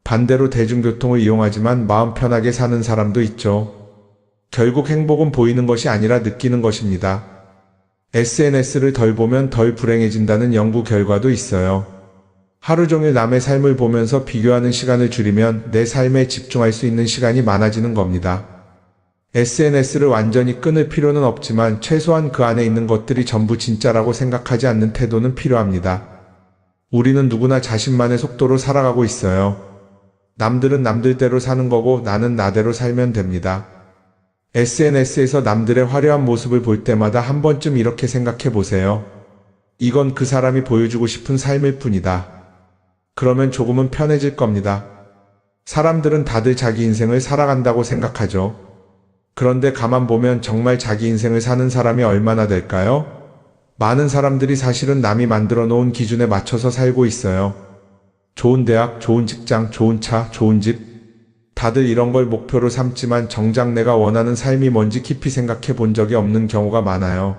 반대로 대중교통을 이용하지만 마음 편하게 사는 사람도 있죠. 결국 행복은 보이는 것이 아니라 느끼는 것입니다. SNS를 덜 보면 덜 불행해진다는 연구 결과도 있어요. 하루 종일 남의 삶을 보면서 비교하는 시간을 줄이면 내 삶에 집중할 수 있는 시간이 많아지는 겁니다. SNS를 완전히 끊을 필요는 없지만 최소한 그 안에 있는 것들이 전부 진짜라고 생각하지 않는 태도는 필요합니다. 우리는 누구나 자신만의 속도로 살아가고 있어요. 남들은 남들대로 사는 거고 나는 나대로 살면 됩니다. SNS에서 남들의 화려한 모습을 볼 때마다 한 번쯤 이렇게 생각해 보세요. 이건 그 사람이 보여주고 싶은 삶일 뿐이다. 그러면 조금은 편해질 겁니다. 사람들은 다들 자기 인생을 살아간다고 생각하죠. 그런데 가만 보면 정말 자기 인생을 사는 사람이 얼마나 될까요? 많은 사람들이 사실은 남이 만들어 놓은 기준에 맞춰서 살고 있어요. 좋은 대학, 좋은 직장, 좋은 차, 좋은 집. 다들 이런 걸 목표로 삼지만 정작 내가 원하는 삶이 뭔지 깊이 생각해 본 적이 없는 경우가 많아요.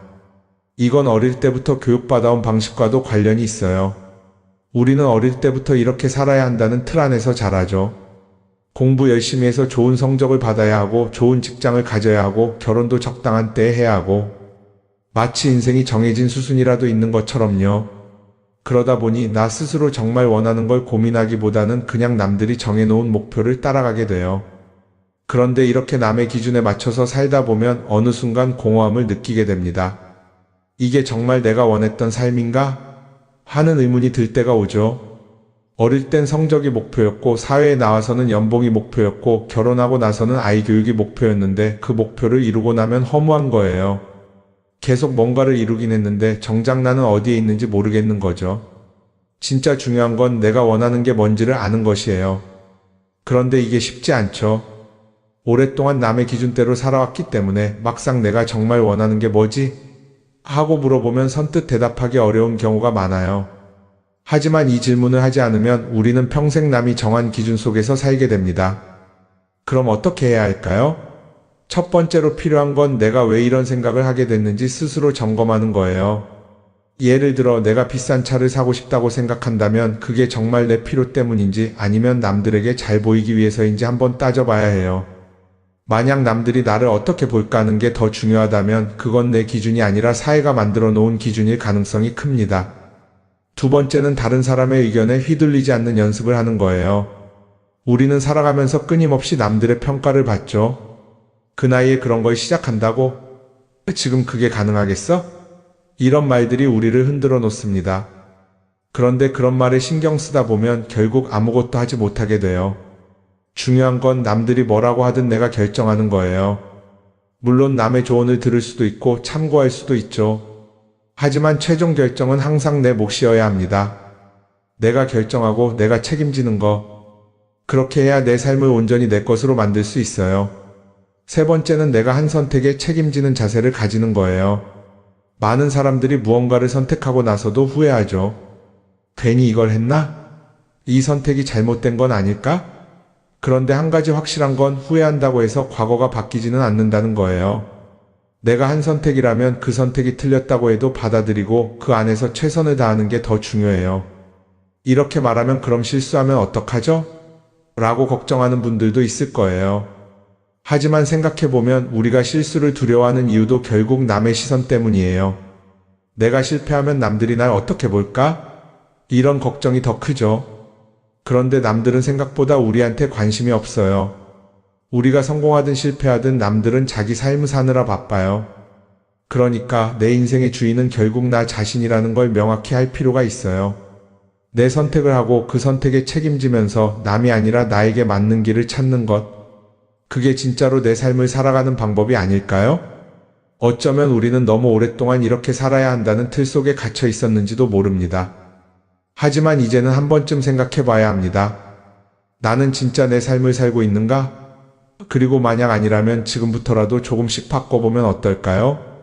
이건 어릴 때부터 교육받아온 방식과도 관련이 있어요. 우리는 어릴 때부터 이렇게 살아야 한다는 틀 안에서 자라죠. 공부 열심히 해서 좋은 성적을 받아야 하고 좋은 직장을 가져야 하고 결혼도 적당한 때에 해야 하고 마치 인생이 정해진 수순이라도 있는 것처럼요. 그러다 보니 나 스스로 정말 원하는 걸 고민하기보다는 그냥 남들이 정해놓은 목표를 따라가게 돼요. 그런데 이렇게 남의 기준에 맞춰서 살다 보면 어느 순간 공허함을 느끼게 됩니다. 이게 정말 내가 원했던 삶인가? 하는 의문이 들 때가 오죠. 어릴 땐 성적이 목표였고 사회에 나와서는 연봉이 목표였고 결혼하고 나서는 아이 교육이 목표였는데 그 목표를 이루고 나면 허무한 거예요. 계속 뭔가를 이루긴 했는데 정작 나는 어디에 있는지 모르겠는 거죠. 진짜 중요한 건 내가 원하는 게 뭔지를 아는 것이에요. 그런데 이게 쉽지 않죠. 오랫동안 남의 기준대로 살아왔기 때문에 막상 내가 정말 원하는 게 뭐지? 하고 물어보면 선뜻 대답하기 어려운 경우가 많아요. 하지만 이 질문을 하지 않으면 우리는 평생 남이 정한 기준 속에서 살게 됩니다. 그럼 어떻게 해야 할까요? 첫 번째로 필요한 건 내가 왜 이런 생각을 하게 됐는지 스스로 점검하는 거예요. 예를 들어 내가 비싼 차를 사고 싶다고 생각한다면 그게 정말 내 필요 때문인지 아니면 남들에게 잘 보이기 위해서인지 한번 따져봐야 해요. 만약 남들이 나를 어떻게 볼까 하는 게 더 중요하다면 그건 내 기준이 아니라 사회가 만들어 놓은 기준일 가능성이 큽니다. 두 번째는 다른 사람의 의견에 휘둘리지 않는 연습을 하는 거예요. 우리는 살아가면서 끊임없이 남들의 평가를 받죠. 그 나이에 그런 걸 시작한다고? 지금 그게 가능하겠어? 이런 말들이 우리를 흔들어 놓습니다. 그런데 그런 말에 신경 쓰다 보면 결국 아무것도 하지 못하게 돼요. 중요한 건 남들이 뭐라고 하든 내가 결정하는 거예요. 물론 남의 조언을 들을 수도 있고 참고할 수도 있죠. 하지만 최종 결정은 항상 내 몫이어야 합니다. 내가 결정하고 내가 책임지는 거. 그렇게 해야 내 삶을 온전히 내 것으로 만들 수 있어요. 세 번째는 내가 한 선택에 책임지는 자세를 가지는 거예요. 많은 사람들이 무언가를 선택하고 나서도 후회하죠. 괜히 이걸 했나? 이 선택이 잘못된 건 아닐까? 그런데 한 가지 확실한 건 후회한다고 해서 과거가 바뀌지는 않는다는 거예요. 내가 한 선택이라면 그 선택이 틀렸다고 해도 받아들이고 그 안에서 최선을 다하는 게 더 중요해요. 이렇게 말하면 그럼 실수하면 어떡하죠? 라고 걱정하는 분들도 있을 거예요. 하지만 생각해보면 우리가 실수를 두려워하는 이유도 결국 남의 시선 때문이에요. 내가 실패하면 남들이 날 어떻게 볼까? 이런 걱정이 더 크죠. 그런데 남들은 생각보다 우리한테 관심이 없어요. 우리가 성공하든 실패하든 남들은 자기 삶을 사느라 바빠요. 그러니까 내 인생의 주인은 결국 나 자신이라는 걸 명확히 할 필요가 있어요. 내 선택을 하고 그 선택에 책임지면서 남이 아니라 나에게 맞는 길을 찾는 것. 그게 진짜로 내 삶을 살아가는 방법이 아닐까요? 어쩌면 우리는 너무 오랫동안 이렇게 살아야 한다는 틀 속에 갇혀 있었는지도 모릅니다. 하지만 이제는 한 번쯤 생각해 봐야 합니다. 나는 진짜 내 삶을 살고 있는가? 그리고 만약 아니라면 지금부터라도 조금씩 바꿔보면 어떨까요?